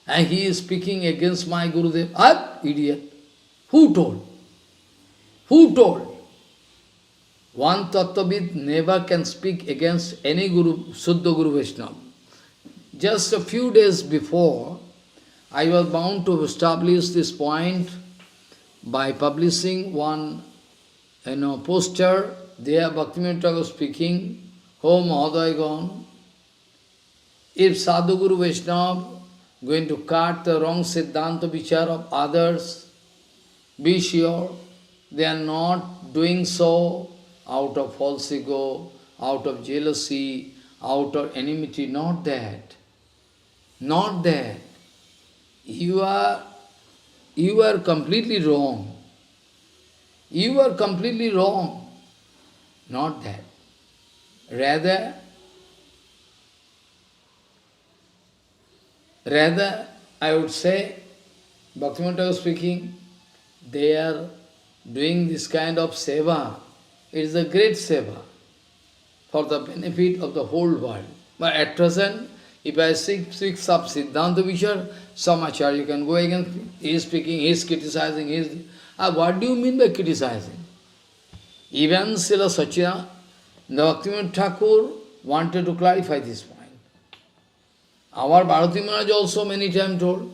And he is speaking against my Gurudev. Ah, idiot. Who told? Who told? One Tattvavid never can speak against any Guru, Shuddha Guru Vaishnava. Just a few days before, I was bound to establish this point by publishing one poster. There Bhaktivinoda was speaking, Ho Mahadaigon, if Sadhu Guru Vaishnava going to cut the wrong Siddhanta Vichar of others, be sure they are not doing so out of false ego, out of jealousy, out of enmity, not that. Not that. You are completely wrong. You are completely wrong. Not that. Rather, I would say, Bhaktivinoda was speaking, they are doing this kind of seva. It is a great seva for the benefit of the whole world. But at present, if I speak some Siddhanta Vichar, some Acharya can go against me. He is speaking, he is criticizing, what do you mean by criticizing? Even Srila Sachidananda Bhaktivinoda Thakur wanted to clarify this point. Our Bharati Maharaj also many times told,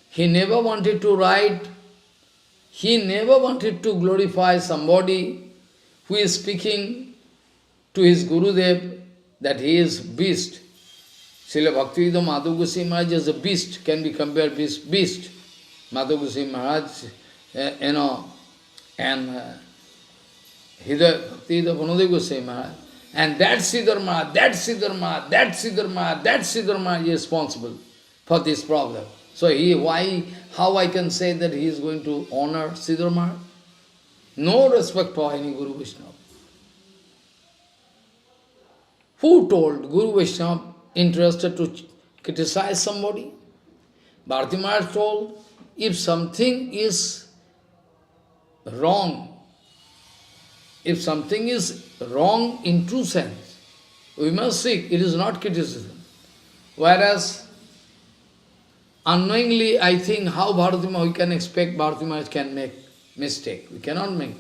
he never wanted to write, he never wanted to glorify somebody who is speaking to his Gurudev that he is beast. Srila Bhaktivedanta Madhav Goswami Maharaj is a beast, can be compared with beast. Madhav Goswami Maharaj, and Hidaya Bhaktivedanta Pranodaya Goswami Maharaj. And that Siddhar Maharaj, that Siddhar Maharaj, that Siddhar Maharaj, that Siddhar Maharaj is responsible for this problem. So how I can say that he is going to honor Siddhar Maharaj? No respect for any Guru Vaishnava. Who told Guru Vaishnava interested to criticize somebody? Bharati Maharaj told, if something is wrong, if something is wrong in true sense, we must seek, it is not criticism. Whereas, unknowingly, I think how Bharati Maharaj, we can expect Bharati Maharaj can make mistake. We cannot make.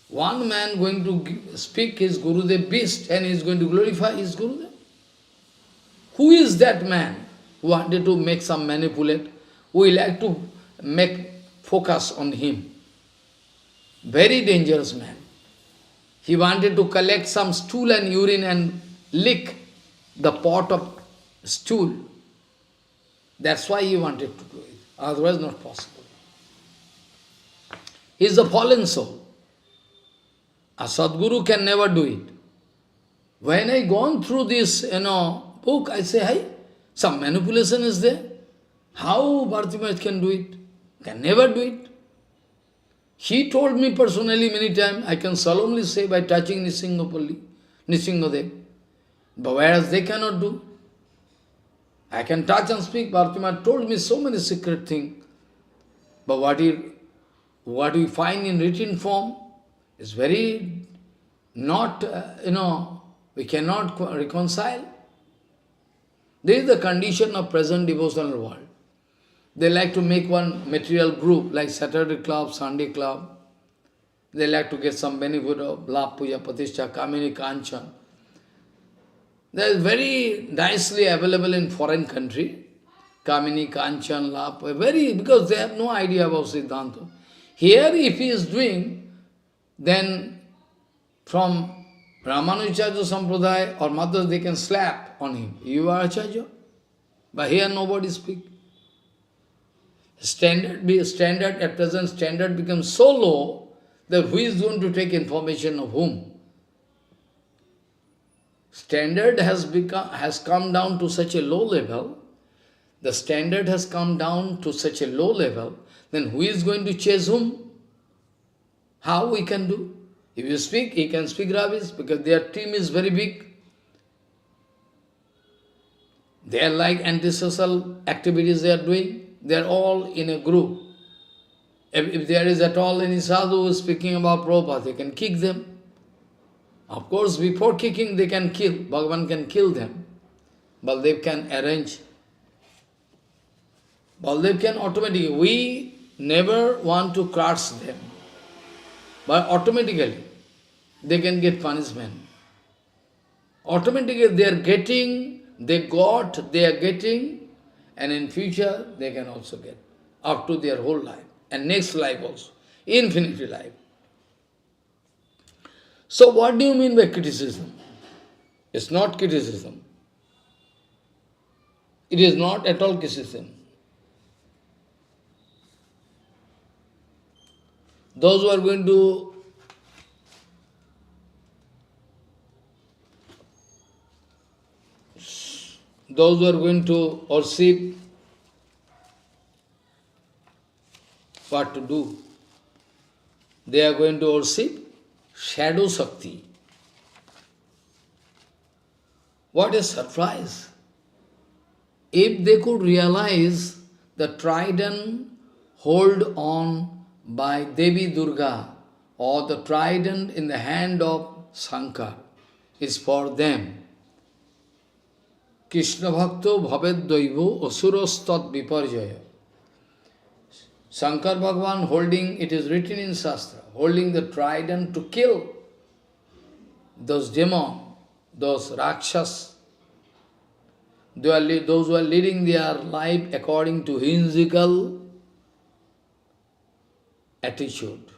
One man going to speak his Gurudev beast and he is going to glorify his Gurudev. Who is that man who wanted to make some manipulate? Who will like to make focus on him? Very dangerous man. He wanted to collect some stool and urine and lick the pot of stool. That's why he wanted to do it. Otherwise not possible. He is a fallen soul. A Sadguru can never do it. When I gone through this, book, I say, hey, some manipulation is there. How Bharati Maharaj can do it? Can never do it. He told me personally many times, I can solemnly say by touching Nrsimhadev. But whereas they cannot do. I can touch and speak. Bharati Maharaj told me so many secret things. But what he what we find in written form is very not, we cannot reconcile. This is the condition of present devotional world. They like to make one material group like Saturday club, Sunday club. They like to get some benefit of Labh, Puja, Pratishtha, Kamini, Kanchan. That is very nicely available in foreign country. Kamini, Kanchan, Labh, because they have no idea about Siddhanta. Here, if he is doing, then from Ramanujacharya Sampradaya or Madhva, they can slap on him. You are Acharya. But here nobody speaks. At present, standard becomes so low that who is going to take information of whom? Standard has come down to such a low level. The standard has come down to such a low level. Then who is going to chase whom? How we can do? If you speak, he can speak rubbish because their team is very big. They are like antisocial activities they are doing. They are all in a group. If there is at all any sadhu who is speaking about Prabhupada, they can kick them. Of course, before kicking, they can kill. Bhagavan can kill them. Baldev can arrange. Baldev can automatically. We never want to crush them. But automatically, they can get punishment. Automatically, they are getting, they are getting, and in future, they can also get, up to their whole life, and next life also, infinity life. So what do you mean by criticism? It's not criticism. It is not at all criticism. Those who are going to worship, what to do? They are going to worship shadow Shakti. What a surprise! If they could realize the trident held on by Devi Durga, or the trident in the hand of Shankar, is for them. Krishna Bhakto Bhaved Daivo Asurastat Viparjaya. Shankar Bhagavan holding, it is written in Shastra, holding the trident to kill those demons, those Rakshas. Those who are leading their life according to whimsical attitude.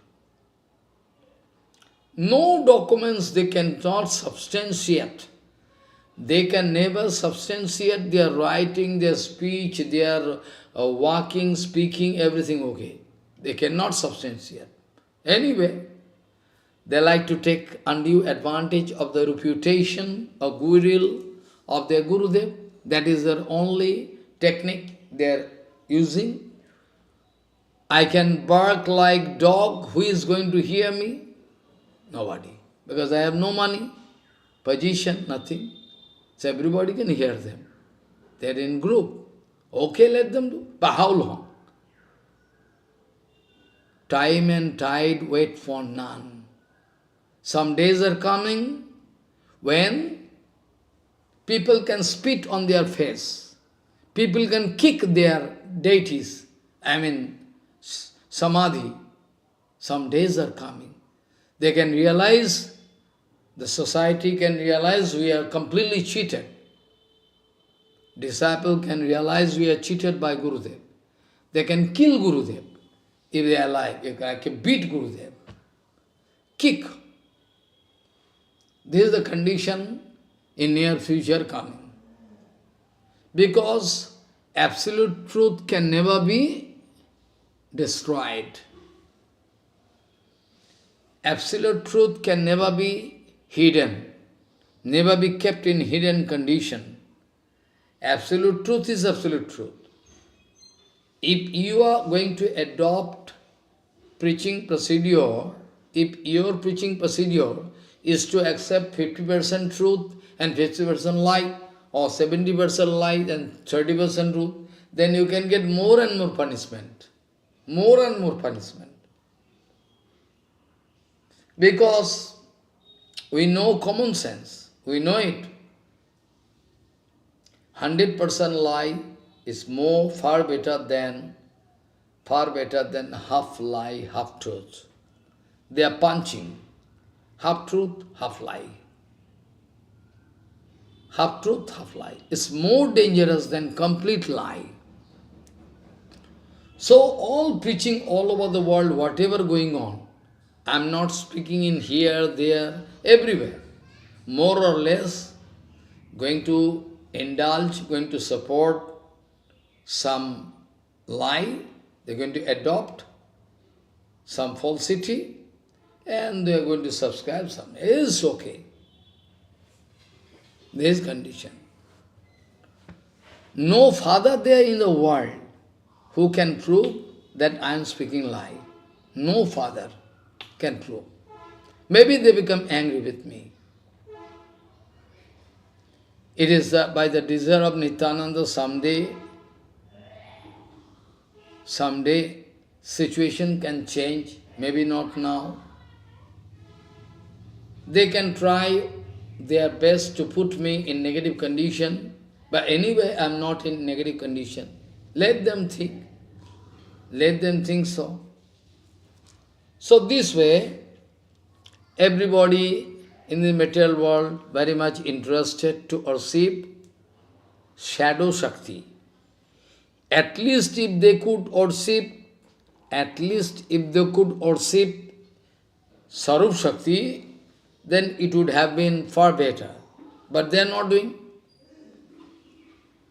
No documents they cannot substantiate. They can never substantiate their writing, their speech, their walking, speaking, everything okay. They cannot substantiate. Anyway, they like to take undue advantage of the reputation or goodwill of their Gurudev. That is their only technique they are using. I can bark like dog. Who is going to hear me? Nobody. Because I have no money, position, nothing. So everybody can hear them. They are in group. Okay, let them do. But how long? Time and tide wait for none. Some days are coming when people can spit on their face. People can kick their deities. Samadhi. Some days are coming. They can realize, the society can realize we are completely cheated. Disciple can realize we are cheated by Gurudev. They can kill Gurudev if they are alive. They can beat Gurudev. Kick. This is the condition in near future coming. Because absolute truth can never be destroyed. Absolute truth can never be hidden, never be kept in hidden condition. Absolute truth is absolute truth. If you are going to adopt preaching procedure, if your preaching procedure is to accept 50% truth and 50% lie, or 70% lie and 30% truth, then you can get more and more punishment. More and more punishment. Because we know common sense, we know it. 100% lie is far better than half lie, half truth. They are punching. Half truth, half lie. Half truth, half lie. It's more dangerous than complete lie. So all preaching all over the world, whatever going on, I'm not speaking in here, there, everywhere. More or less going to indulge, going to support some lie, they're going to adopt some falsity, and they're going to subscribe some. It's okay. There is condition. No father there in the world who can prove that I am speaking lie. No father can prove. Maybe they become angry with me. It is by the desire of Nityananda someday situation can change, maybe not now. They can try their best to put me in negative condition, but anyway I am not in negative condition. Let them think. Let them think so. So this way, everybody in the material world very much interested to worship shadow Shakti. At least if they could worship Sarup Shakti, then it would have been far better. But they are not doing.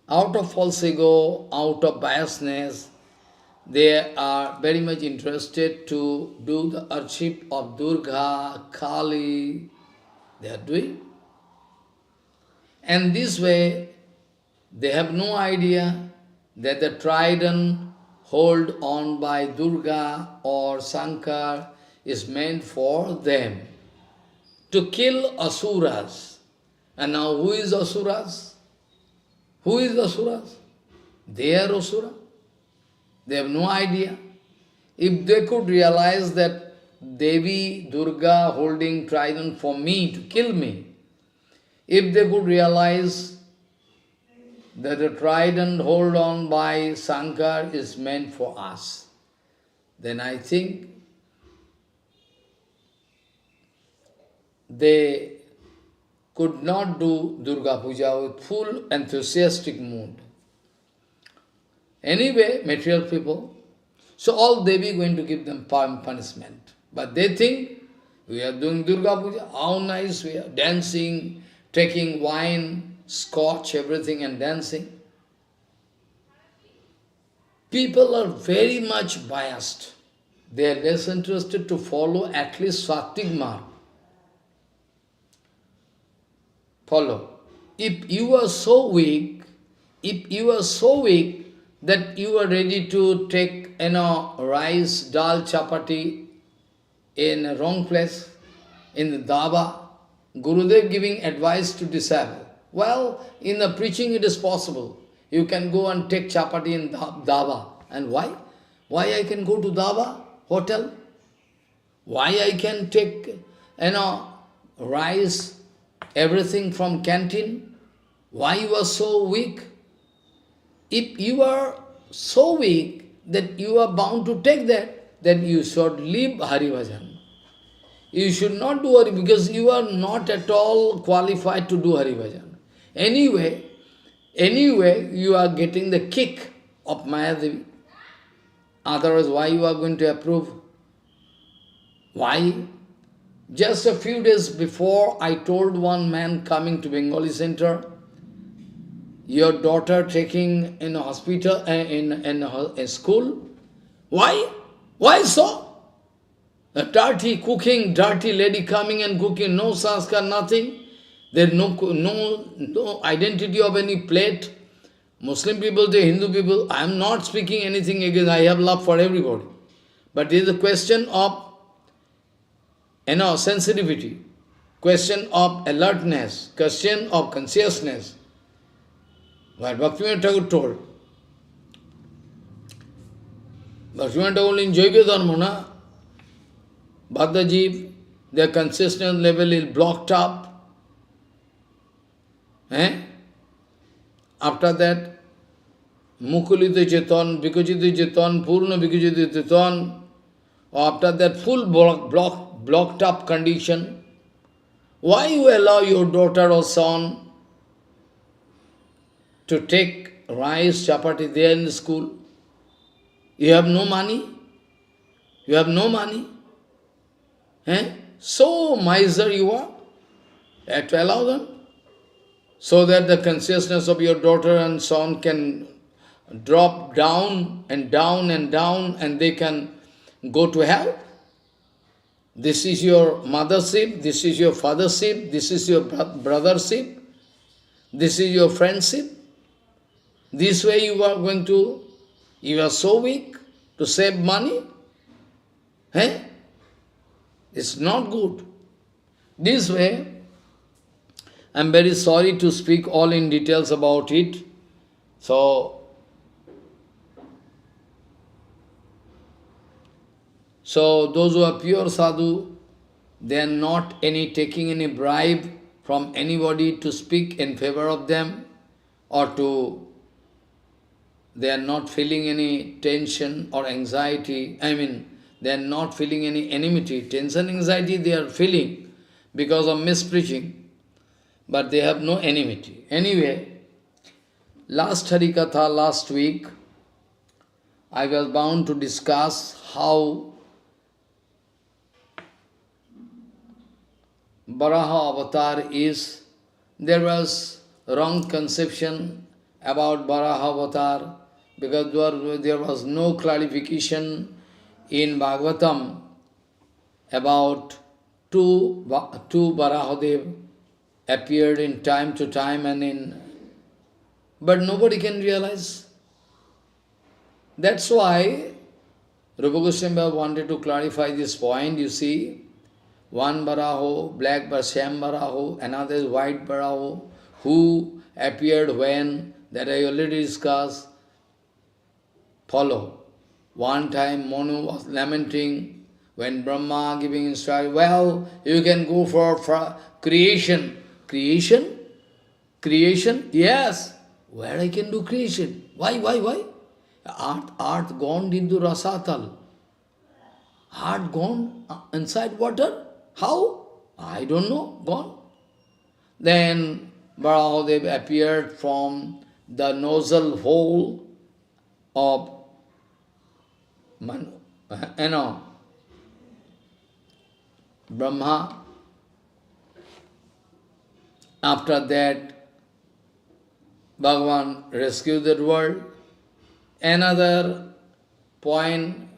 Out of false ego, out of biasness, they are very much interested to do the worship of Durga, Kali, they are doing. And this way, they have no idea that the trident held on by Durga or Shankar is meant for them to kill asuras. And now who is asuras? Who is asuras? They are asura. They have no idea. If they could realize that Devi Durga holding trident for me, to kill me, if they could realize that the trident held on by Shankar is meant for us, then I think they could not do Durga Puja with full enthusiastic mood. Anyway, material people, so all Devi going to give them punishment. But they think, we are doing Durga Puja, how nice we are, dancing, taking wine, scotch, everything and dancing. People are very much biased. They are less interested to follow at least Sattvic mark. Follow. If you are so weak that you are ready to take, rice, dal, chapati in a wrong place, in the dhaba, Gurudev giving advice to disciple. Well, in the preaching it is possible. You can go and take chapati in dhaba. And why? Why I can go to dhaba, hotel? Why I can take, rice, everything from canteen? Why you are so weak? If you are so weak that you are bound to take that, then you should leave Hari Bhajan. You should not do Hari, because you are not at all qualified to do Hari Bhajan. Anyway, you are getting the kick of Mayadevi. Otherwise, why you are going to approve? Why? Just a few days before, I told one man coming to Bengali center, your daughter taking in a hospital, in a school. Why? Why so? A dirty cooking, dirty lady coming and cooking, no sanskar, nothing. There is no identity of any plate. Muslim people, the Hindu people, I am not speaking anything against, I have love for everybody. But it is a question of, sensitivity, question of alertness, question of consciousness. What Bhaktivinoda Thakur told. Bhaktivinoda Thakur in Jaiva Dharma, Bhadaji, their consciousness level is blocked up. After that, Mukulita Chetan, Vikujita Chetan, Purna Vikujita Chetan, after that full blocked up condition, why you allow your daughter or son to take rice, chapati there in the school? You have no money? You have no money? So miser you are. You have to allow them. So that the consciousness of your daughter and son can drop down and down and down, and they can go to hell. This is your mothership, this is your fathership, this is your brothership, this is your friendship. This way you are going to, you are so weak to save money. It's not good. This way, I am very sorry to speak all in details about it. So those who are pure sadhu, they are not taking any bribe from anybody to speak in favor of them, or they are not feeling any tension or anxiety. They are not feeling any enmity. Tension, anxiety they are feeling because of mispreaching, but they have no enmity. Anyway, last Harikatha, last week, I was bound to discuss how Varaha avatar is. There was wrong conception about Varaha avatar because there was no clarification in Bhagavatam about two Varahadev appeared in time to time, but nobody can realize. That's why Rupa Goswami wanted to clarify this point. You see, one Varaho, black Shyam Varaho, another is white Varaho, who appeared when, that I already discussed. Follow. One time Manu was lamenting when Brahma giving instruction, well, you can go for creation. Creation? Creation? Yes. Where I can do creation? Why? Earth gone into Rasatal. Heart gone inside water? How? I don't know. Gone. Then Varahadev appeared from the nozzle hole of Brahma. After that, Bhagavan rescued the world. Another point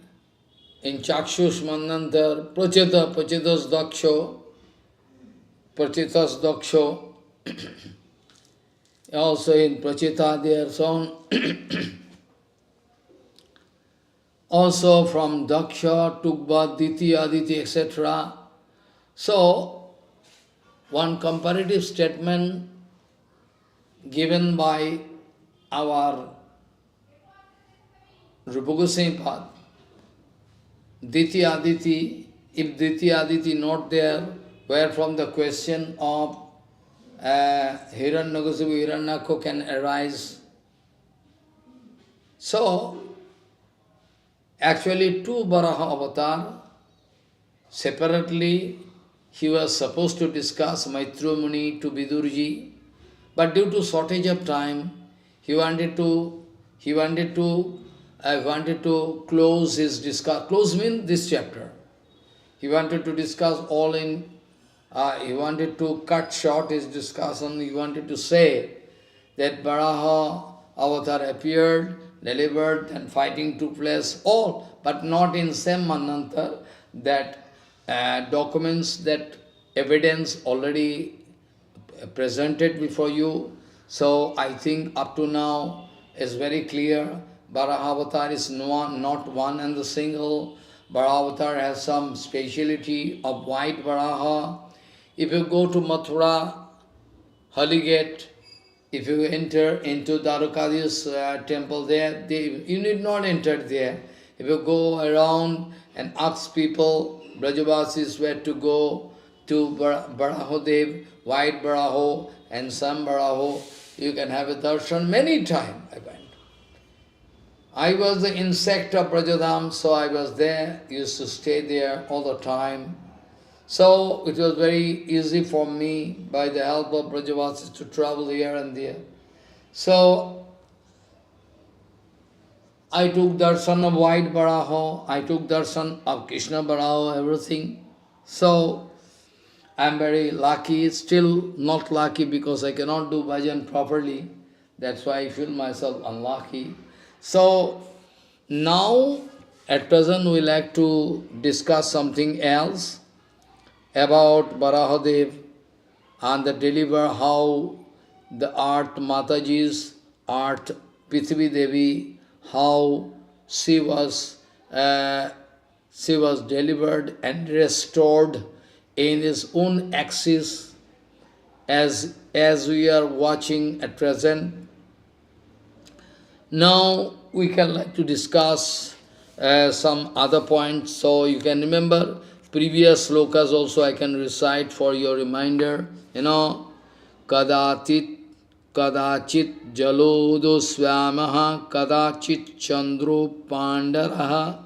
in Chakshush Mandantar, Prachitas Daksho, also in Prachita there, so on. Also from Daksha, Tukba, Diti, Aditi, etc. So, one comparative statement given by our Rupa Gosvāmīpāda. Diti, Aditi, if Diti, Aditi not there, where from the question of Hiranyakasipu, Hiranyaka can arise. So, actually two Varaha avatar, separately he was supposed to discuss Maitreya Muni to Vidurji, but due to shortage of time, he wanted to close his discuss. Close means this chapter. He wanted to discuss all in. He wanted to cut short his discussion. He wanted to say that Varaha avatar appeared, delivered, and fighting took place, all, but not in same Manantar, that documents, that evidence already presented before you. So I think up to now is very clear. Varaha avatar is not one and the single. Varaha avatar has some speciality of white Varaha. If you go to Mathura, Holy Gate, if you enter into Dwarkadi's temple there, you need not enter there. If you go around and ask people, Brajavasis were to go to Barahodev, White Baraho and Sam Baraho. You can have a darshan many times. I went. I was the insect of Brajadam, so I was there, used to stay there all the time. So it was very easy for me, by the help of Brajavasis, to travel here and there. So I took darshan of White Baraho, I took darshan of Krishna Baraho, everything. So I am very lucky, still not lucky because I cannot do bhajan properly. That's why I feel myself unlucky. So now at present we like to discuss something else about Barahadev and the deliver how the art Mataji's art Prithvi Devi, how she was delivered and restored in his own axis as we are watching at present. Now we can like to discuss some other points, so you can remember previous slokas also I can recite for your reminder. Kadachit jalodo swamaha kadachit chandro pandaraha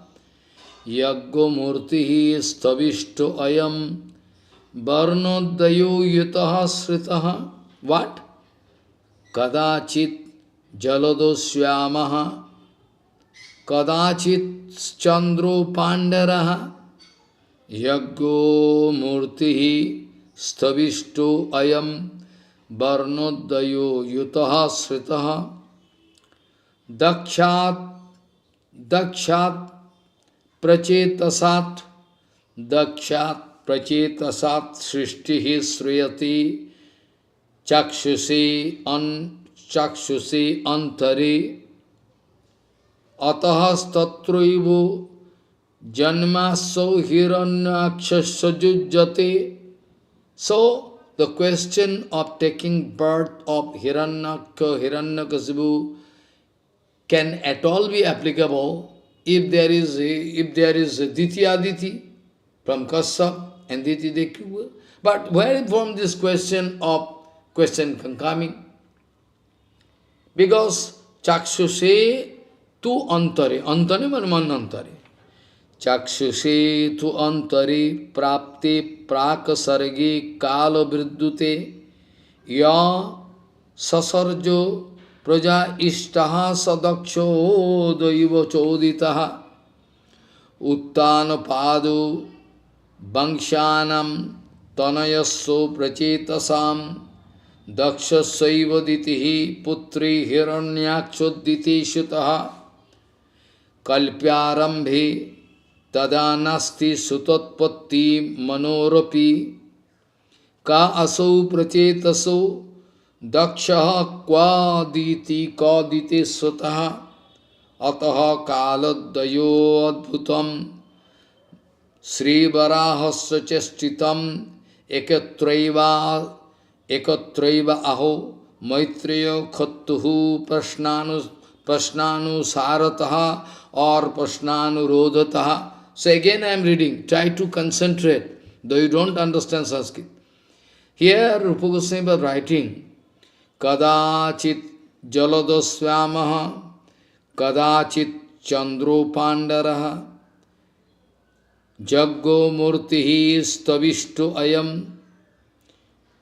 yaggo murtihi stavishto ayam varnodayo yutaha sritaha. What? Kadachit Jalado Shyamaha Kadachit Chandro Pandaraha Yaggo Murtihi Stavishto Ayam Varnodayo Yutaha Sritaha Dakshat Prachetasat Srishtihi Sriyati Chakshusi antari atahas tatraivo janmaso hiranyakshasajujjate. So, the question of taking birth of Hiranyakasipu can at all be applicable if there is Ditya-Aditi from Kassap and Diti-Dekhu. But where from this question coming? Because Chakshuse tu antare, antare manantare. Chakshuse tu antare prapte prakasarge kala viddute ya sasarjo praja ishtaha sadaksho daiva choditaha uttana padu vangshanam tanayasso prachetasam Dakshasaiva ditihi putri hiranyakshoditi shutaha kalpyarambhe tada nasti sutatpatti manoropi ka asau prachetaso dakshaha kwaditi kaditi sutaha ataha kaladayo adbhutam Sri Varahasya chastitam ekatraiva aho maitreya khattuhu prashnanu sarataha or prashnanu rodhataha. So again I am reading, try to concentrate, though you don't understand Sanskrit. Here Rupa Goswami was writing, kadachit jaladosvyamaha kadachit chandro pandaraha jaggo murtihi stavishto ayam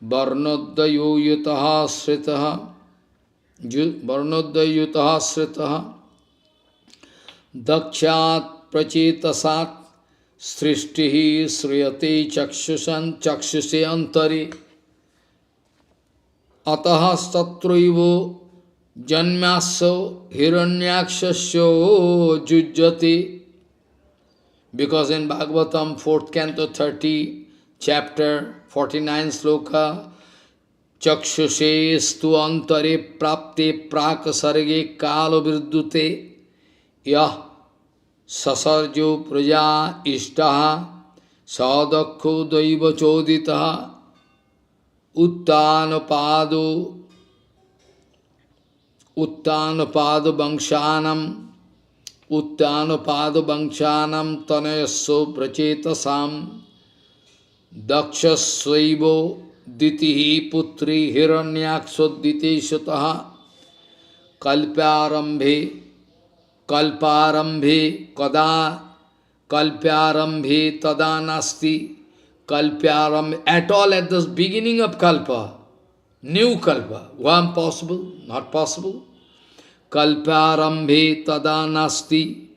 Varnodayo yutaha sritaha Dakshat prachetasat Srishtihi sriyate chakshuse antari Atahas tatraivo janmyaso hiranyakshasyo jujjati. Because in Bhagavatam, 4th canto, 30, chapter 49 sloka, Chakshuse stu antare prapte prakasarge kalo virdute yah sasarjo praja ishtaha sadakho daiva choditaha uttanapado vangshanam Uttano Vangshanam Tanayasya Prachetasam Dakshasvaivo Ditihi Putri Hiranyaksha Diteshataha Kalparambhe Kada Kalparambhe Tada Nasti Kalparam at all at the beginning of Kalpa, new Kalpa, one possible, not possible. Kalparambhe Tada Nasti.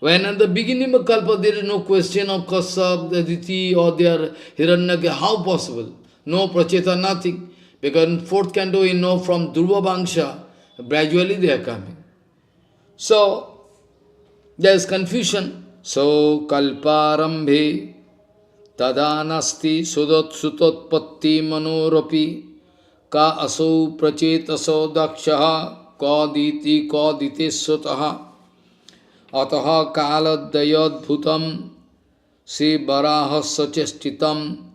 When at the beginning of Kalpa there is no question of Kasab, Aditi or their Hiranyaka, how possible? No Pracheta, nothing. Because in fourth canto we know from Dhruva Vangsha, gradually they are coming. So, there is confusion. So, Kalparambhe Tada Nasti Sudat Sutotpatti Manorapi Ka Asau Prachetaso Dakshaha Kaditi Kaditeswataha Ataha Kaladayadbhutam Sri Barahasya Chestitam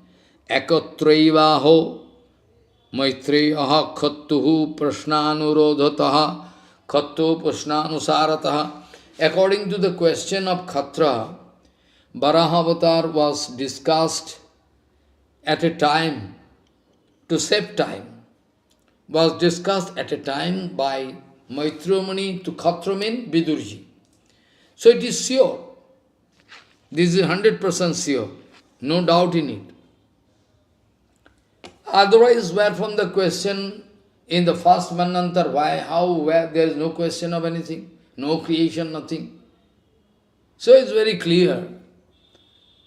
Ekatraivaho Maitreyaha Khattuhu Prashnanurodhataha Khattu Prashnanusarataha. According to the question of Khatra, Varahavatar was discussed at a time, to save time, was discussed at a time by Maitreya to Khatra means Vidurji. So it is sure. This is 100% sure. No doubt in it. Otherwise, where from the question in the first Manantar, why, how, where, there is no question of anything, no creation, nothing. So it's very clear.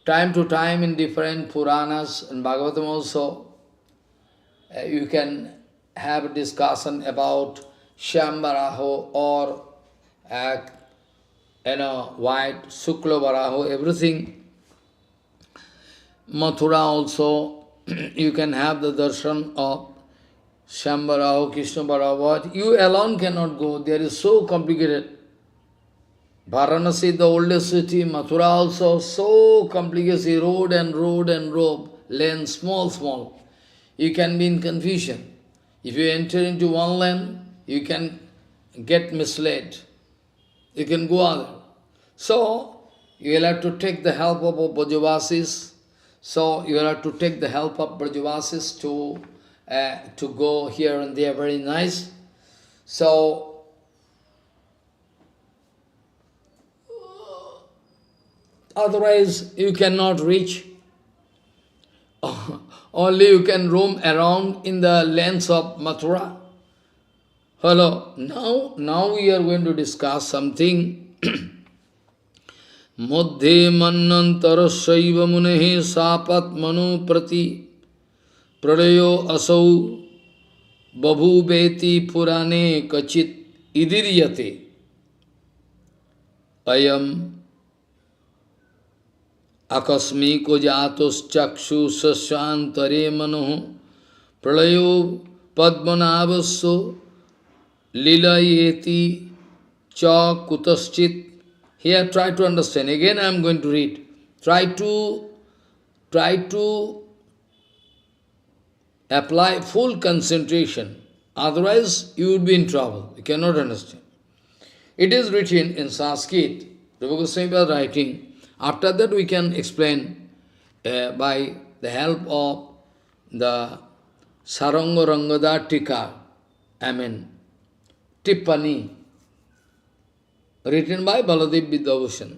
Time to time in different Puranas and Bhagavatam also, you can have a discussion about Shyam Varaho or white, Sukla Varaho, everything. Mathura also, you can have the darshan of Shyam Varaho, Krishna Varaho, but you alone cannot go, there is so complicated. Varanasi, the oldest city, Mathura also, so complicated, road and road, lane, small. You can be in confusion. If you enter into one lane, you can get misled. You can go other. So, you will have to take the help of Brajavasis. So, you will have to take the help of Brajavasis to go here and there, very nice. So, otherwise you cannot reach. Only you can roam around in the lands of Mathura. Hello, now we are going to discuss something. Madhye mannantarasaiva munehe sapat manu prati pralayo asau babhubeti purane kachit idiryate ayam akasmiko jatos chakshu sasyantare manoh pralayo padmanavasya lilayeti cha kutaschit. Here try to understand. Again I am going to read. Try to apply full concentration. Otherwise you will be in trouble. You cannot understand. It is written in Sanskrit. Rūpa Gosvāmīpāda writing. After that we can explain by the help of the Saranga Rangada Tika, Tippani, written by Baladev Vidyabhushan.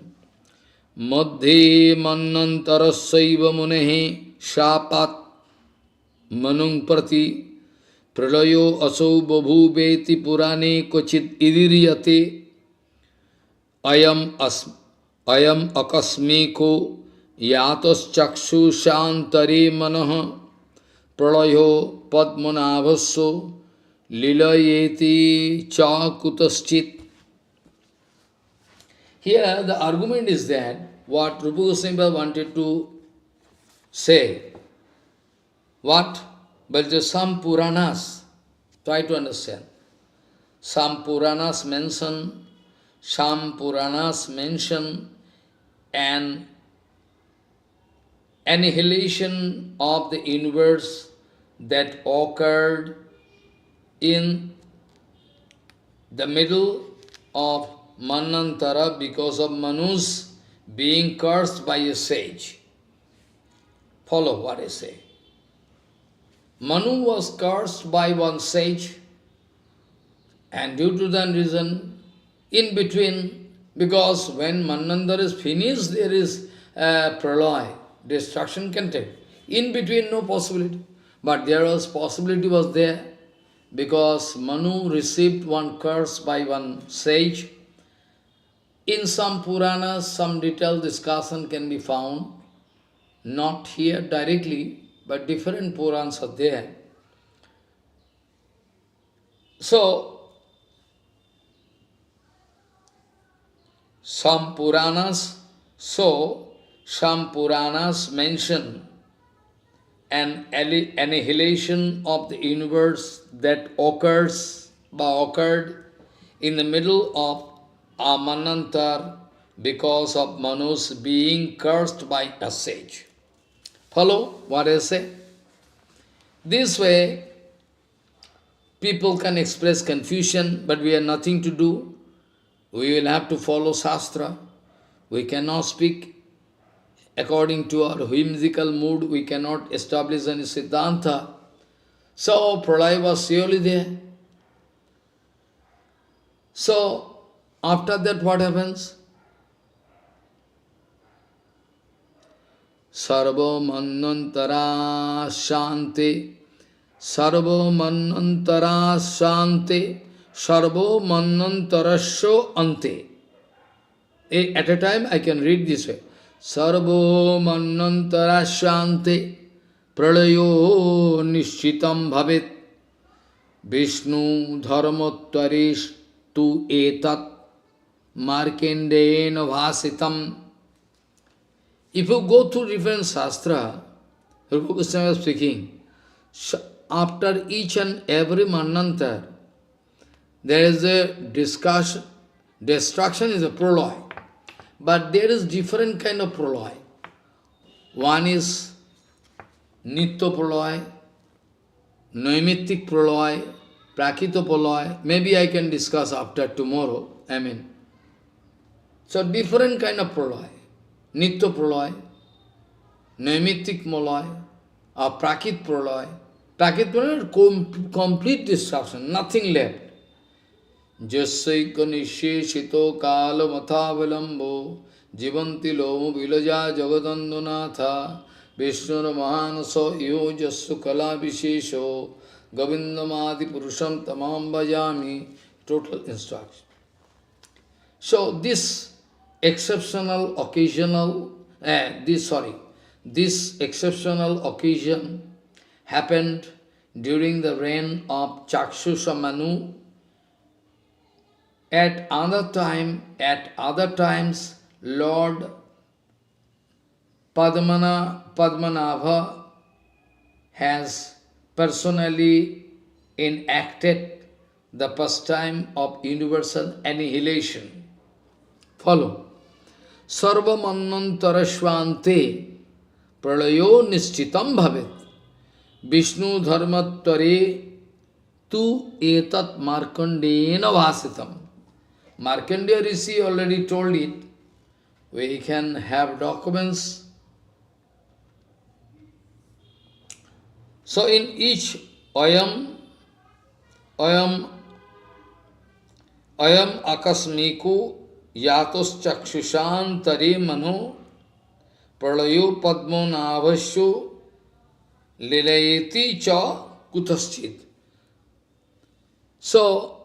Madhye mannantarasaiva munehe shapat manung prati pralayo asau babhubeti purane kochit idiryate ayam akasmiko yatos chakshu shantare manaha pralayo padmanavasya lilayeti cha kutaschit. Here the argument is that what Rūpa Gosvāmīpāda wanted to say. What? But the some Puranas, try to understand. Some Puranas mention an annihilation of the universe that occurred in the middle of Manantara because of Manu's being cursed by a sage. Follow what I say. Manu was cursed by one sage, and due to that reason, in between, because when Manvantara is finished, there is pralaya, destruction can take. In between, no possibility. But there was possibility was there, because Manu received one curse by one sage. In some Puranas, some detailed discussion can be found, not here directly, but different Purans are there. So, some Puranas mention an annihilation of the universe that occurred in the middle of Amanantar because of Manu's being cursed by a sage. Follow what I say? This way, people can express confusion, but we have nothing to do. We will have to follow Shastra. We cannot speak according to our whimsical mood. We cannot establish any Siddhanta. So, Pralaya was surely there. So, after that what happens? Sarva Manantara Shanti, Sarva Manantara Shanti, Sarva Manantarasya Ante. At a time I can read this way. Sarva Manantara Shanti, Pralayo Nishchitam Bhavet, Vishnu Dharmottarish tu etat Markendena Vasitam. If you go through different Shastra, Rupa Goswami was speaking, after each and every Manantar, there is a discussion, destruction is a pralaya. But there is different kind of pralaya. One is Nitya pralaya, Naimittik pralaya, Prakita pralaya. Maybe I can discuss after tomorrow. So different kind of pralaya. Nitya pralaya, Naimittik pralaya, or Prakit pralaya. Prakit pralaya is complete destruction, nothing left. Jasya kanisheshito kala mathavilambo jivanti lomu vilaja jagadandunatha Vishnura mahanasa yo jasya kala vishesho govindamadi purusham tamam bhajami. Total instruction. So this exceptional occasional, this exceptional occasion happened during the reign of Chakshusha Manu. At other times, Lord Padmanabha has personally enacted the pastime of universal annihilation. Follow. Sarva Manantarashvante Pralayo Nishchitam Bhavet Vishnu Dharmattare Tu Etat Markandena Vasitam. Markandeya Rishi already told it. We can have documents. So in each Ayam akasmiku yatos chakshushan mano pralayo padmo navasyo lilayeti cha kutaschid. So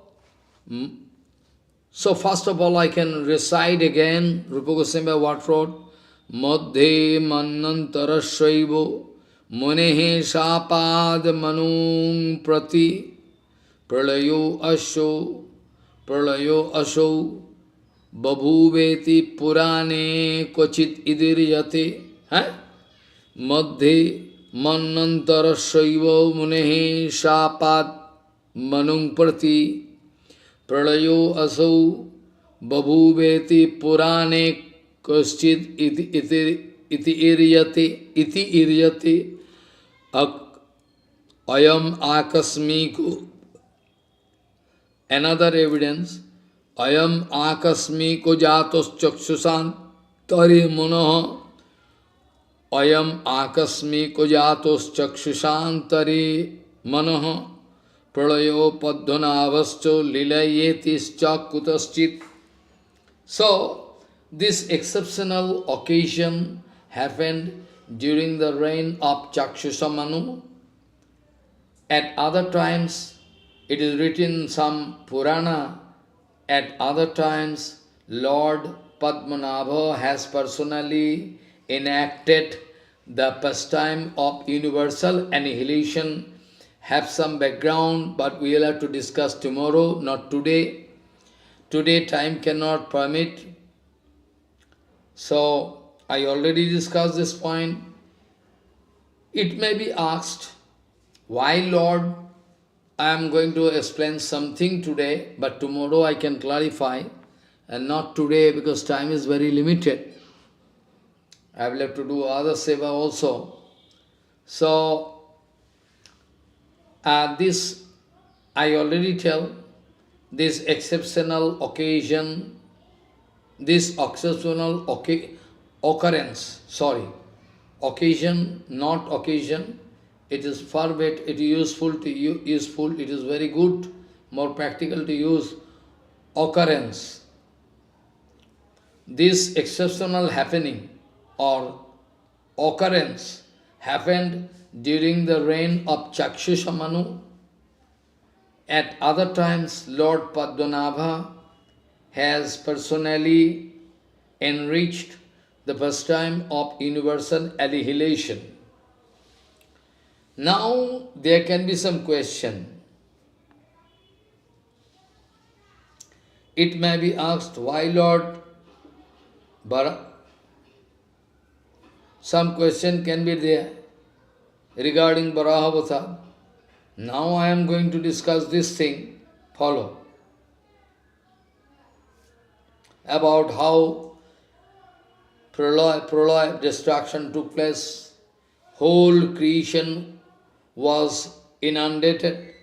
first of all I can recite again Rupa Goswami what wrote. Madhe manantarashaivo munehe sapad manung prati pralayo asho babhuveti purane kochit idiryate. Madhe manantarashaivo munehe sapad manung prati pralayo asau babhuveti purane kochit iti iryate ayam akasmiku. Another evidence, ayam akasmiko jatos chakshusantare manoha, ayam akasmiko jatos chakshusantare manoha, pralayo padhanavascho lilayetischa kutaschit. So, this exceptional occasion happened during the reign of Chakshusha Manu. At other times, it is written in some Purana, at other times, Lord Padmanabha has personally enacted the pastime of universal annihilation. Have some background, but we will have to discuss tomorrow, not today. Today time cannot permit. So, I already discussed this point. It may be asked, why Lord, I am going to explain something today, but tomorrow I can clarify, and not today because time is very limited. I will have to do other seva also. So, this I already tell, this exceptional occasion, this exceptional occurrence, occasion, not occasion, it is far better, it is useful to useful, it is very good, more practical to use occurrence. This exceptional happening or occurrence happened during the reign of Chakshusha Manu. At other times, Lord Padmanabha has personally enriched the pastime of universal annihilation. Now, there can be some question. It may be asked, why Lord Some question can be there regarding Baraha. Now I am going to discuss this thing, follow, about how pralaya, destruction took place, whole creation was inundated.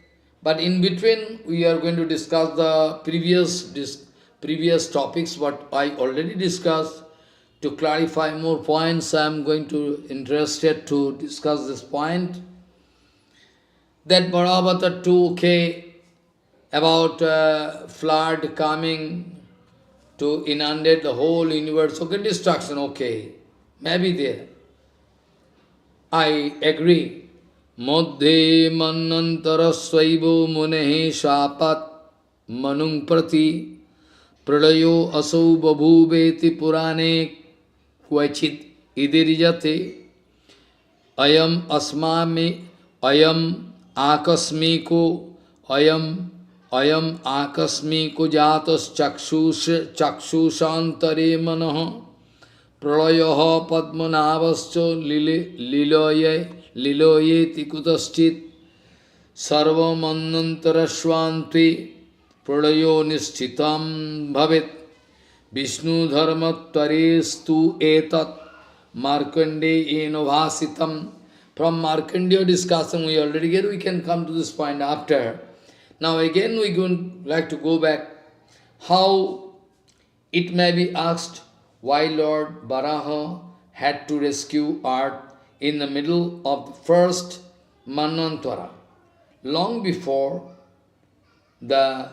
But in between, we are going to discuss the previous topics, what I already discussed. To clarify more points, I am going to interested to discuss this point. That Bhagavata 2, okay, about flood coming to inundate the whole universe, okay, destruction, okay, maybe there. I agree. Madhye manantara swaivo munehe shapat manung prati pralayo asau babhuveti purane kvachit idirijate ayam asmami ayam akasmiko jatas chakshusantare manaha pralayaha padmanavascha liloyeti kutaschit sarvamannantara swantvi pralayo nishchitam bhavet Vishnu dharmatvarestu etat markande enovasitam. From Markandeya discussion we already get, we can come to this point after. Now again we would like to go back. How it may be asked, why Lord Baraha had to rescue earth in the middle of the first Manvantara, long before the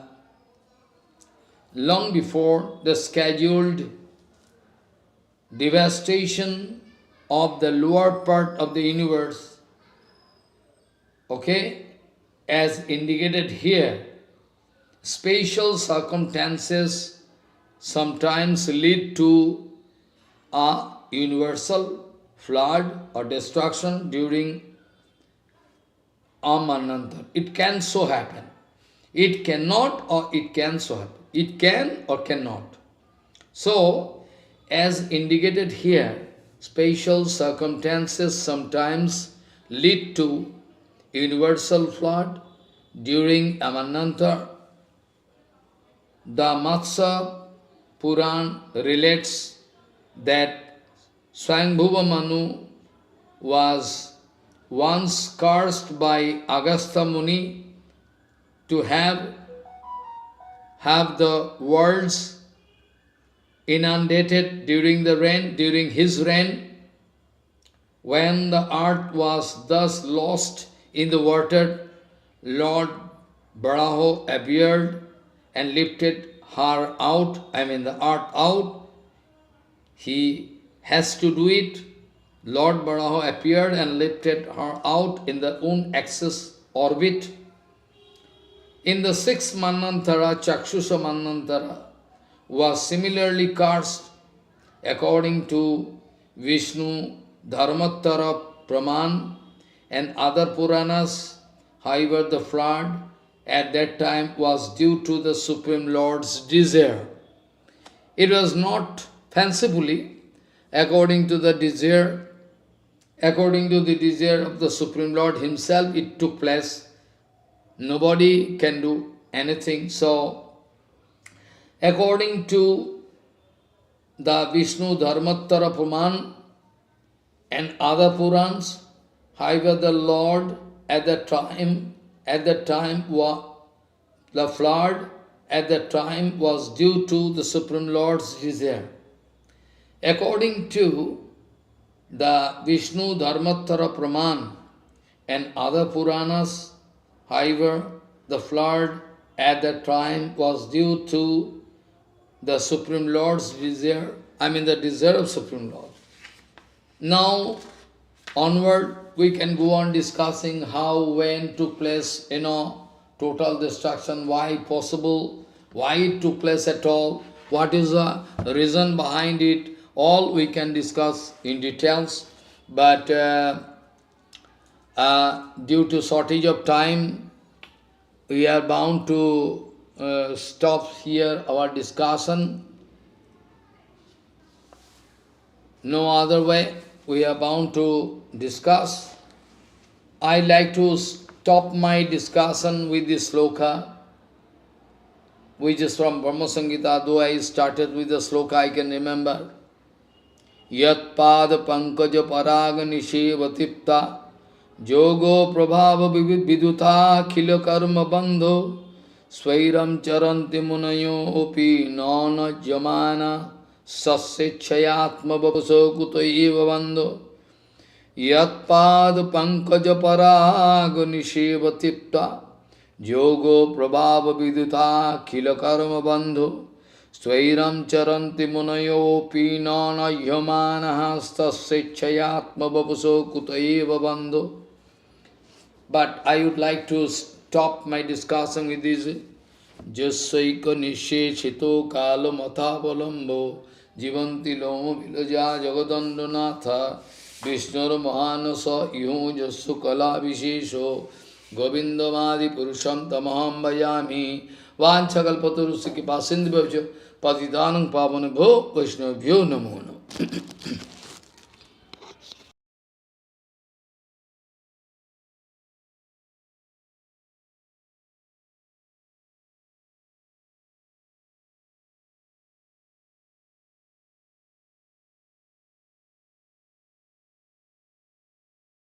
scheduled devastation of the lower part of the universe, okay, as indicated here. Special circumstances sometimes lead to a universal flood or destruction during a Manvantara. It can so happen. It cannot or it can so happen. It can or cannot. So, as indicated here, special circumstances sometimes lead to universal flood during a Manvantara. The Matsya Puran relates that Swayambhuva Manu was once cursed by Agastha Muni to have have the worlds inundated during the rain, during his reign, when the earth was thus lost in the water, Lord Varaha appeared and lifted her out, the earth out. He has to do it. Lord Varaha appeared and lifted her out in the own axis orbit. In the sixth Manvantara, Chakshusha Manvantara was similarly cursed according to Vishnu Dharmottara Praman and other Puranas. However, the flood at that time was due to the Supreme Lord's desire. It was not fancifully, according to the desire of the Supreme Lord himself, it took place. Nobody can do anything. So, according to the Vishnu Dharmottara Praman and other Purans, however, the Lord at the time, the flood at that time was due to the Supreme Lord's desire. According to the Vishnu Dharmottara Praman and other Puranas, however, the flood at that time was due to the Supreme Lord's desire, the desire of Supreme Lord. Now, onward, we can go on discussing how, when took place, total destruction, why possible, why it took place at all, what is the reason behind it, all we can discuss in details. But due to shortage of time, we are bound to stop here our discussion. No other way, we are bound to discuss. I like to stop my discussion with this sloka, which is from Brahma Samhita, though I started with the sloka, I can remember. Yat pada pankaja paraga nisheva tipta jogo prabhava viduta khila karma bandho svairam charanti munayo opi nana jamana sassechayatma vapaso kutaiva bandho Yat pada pankaja paraga nisheva tipta jogo prabhava viduta khila karma bandho Svairam charanti munayo pinana yamanaha stasechayatma vapuso kutaiva bandho. But I would like to stop my discussion with this. Jasaika nishe chito kalo matavalambo jivanti lomo vilaja jagadandonatha Vishnur mahanasa iho jasu kala vishesho Govindamadi purusham tamaham vayami Vanchakalpaturusiki pasindhibhavya Patidanam pavanabho Vaishnavabhyo namo namo.